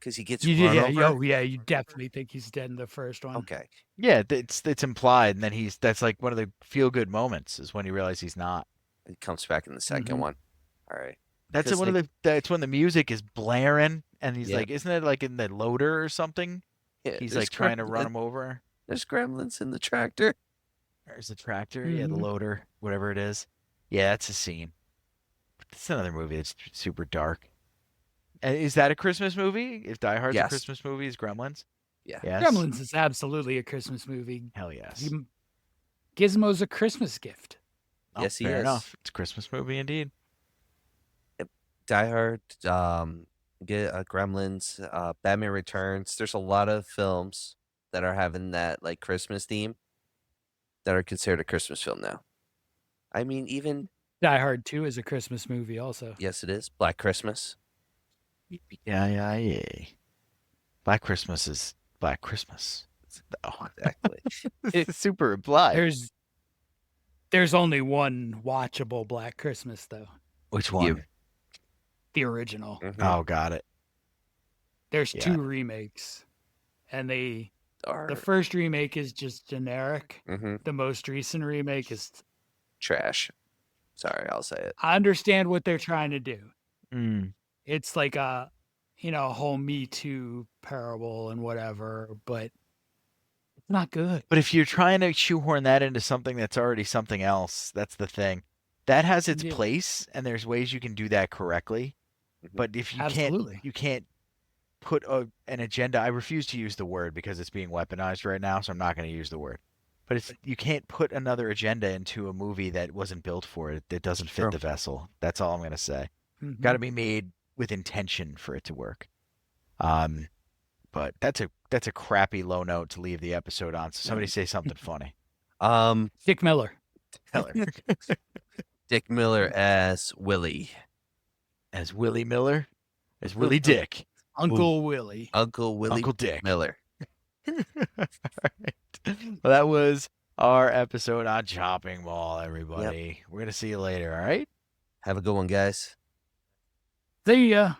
Speaker 3: Because he gets
Speaker 4: You,
Speaker 3: run
Speaker 4: yeah,
Speaker 3: over.
Speaker 4: oh, yeah, you definitely think he's dead in the first one.
Speaker 3: Okay.
Speaker 2: Yeah, it's implied, and then that's like one of the feel good moments is when you realize he's not.
Speaker 3: It comes back in the 2nd
Speaker 4: Mhm.
Speaker 3: one. All right.
Speaker 2: That's
Speaker 3: 'Cause
Speaker 2: one of that's when the music is blaring, and he's
Speaker 3: Yeah.
Speaker 2: like, isn't it like in the loader or something?
Speaker 3: Yeah,
Speaker 2: He's
Speaker 3: there's
Speaker 2: like trying to run
Speaker 3: gremlin-
Speaker 2: him over.
Speaker 3: There's gremlins in the tractor.
Speaker 2: There's the tractor, yeah, the
Speaker 4: Mhm.
Speaker 2: loader, whatever it is. Yeah, that's a scene. It's another movie that's super dark. And is that a Christmas movie? If Die Hard's a
Speaker 3: Yes.
Speaker 2: Christmas movie, is Gremlins?
Speaker 3: Yeah.
Speaker 2: Yes.
Speaker 4: Gremlins is absolutely a Christmas movie.
Speaker 2: Hell yes.
Speaker 4: Gizmo's a Christmas gift.
Speaker 2: Oh,
Speaker 3: Yes, he
Speaker 2: fair
Speaker 3: is.
Speaker 2: enough. It's a Christmas movie indeed.
Speaker 3: Die Hard, Gremlins, Batman Returns. There's a lot of films that are having that like Christmas theme that are considered a Christmas film now. I mean, even
Speaker 4: Die Hard 2 is a Christmas movie also.
Speaker 3: yes, it is Black Christmas.
Speaker 2: Yeah. Black Christmas is Black Christmas. Oh,
Speaker 3: Exactly.
Speaker 2: it's super implied.
Speaker 4: There's only one watchable Black Christmas though.
Speaker 2: Which one?
Speaker 4: The original.
Speaker 3: Mhm.
Speaker 2: Oh, got it.
Speaker 4: There's
Speaker 2: Yeah.
Speaker 4: 2 remakes. And the first remake is just generic.
Speaker 3: Mhm.
Speaker 4: The most recent remake is
Speaker 3: Trash. Sorry, I'll say it.
Speaker 4: I understand what they're trying to do.
Speaker 2: Mm.
Speaker 4: It's like a whole Me Too parable and whatever, but it's not good.
Speaker 2: But if you're trying to shoehorn that into something that's already something else, that's the thing. That has its
Speaker 4: Yeah.
Speaker 2: place, and there's ways you can do that correctly.
Speaker 3: Mhm.
Speaker 2: But if you
Speaker 4: Absolutely.
Speaker 2: can't put an agenda. I refuse to use the word because it's being weaponized right now, so I'm not going to use the word. But you can't put another agenda into a movie that wasn't built for it. That doesn't fit
Speaker 3: True.
Speaker 2: the vessel. That's all I'm going to say.
Speaker 4: Mhm.
Speaker 2: Got to be made with intention for it to work. But that's a crappy low note to leave the episode on. So somebody say something funny.
Speaker 4: Dick Miller.
Speaker 2: Tell her.
Speaker 3: Dick Miller as Willie,
Speaker 2: As Willie Miller, as Willie Dick,
Speaker 4: Uncle Willie.
Speaker 3: Uncle Willie
Speaker 2: Uncle Dick.
Speaker 3: Miller.
Speaker 2: All right. Well, that was our episode on Chopping Mall, everybody. We're gonna see you later. All right.
Speaker 3: Have a good one, guys.
Speaker 4: See ya.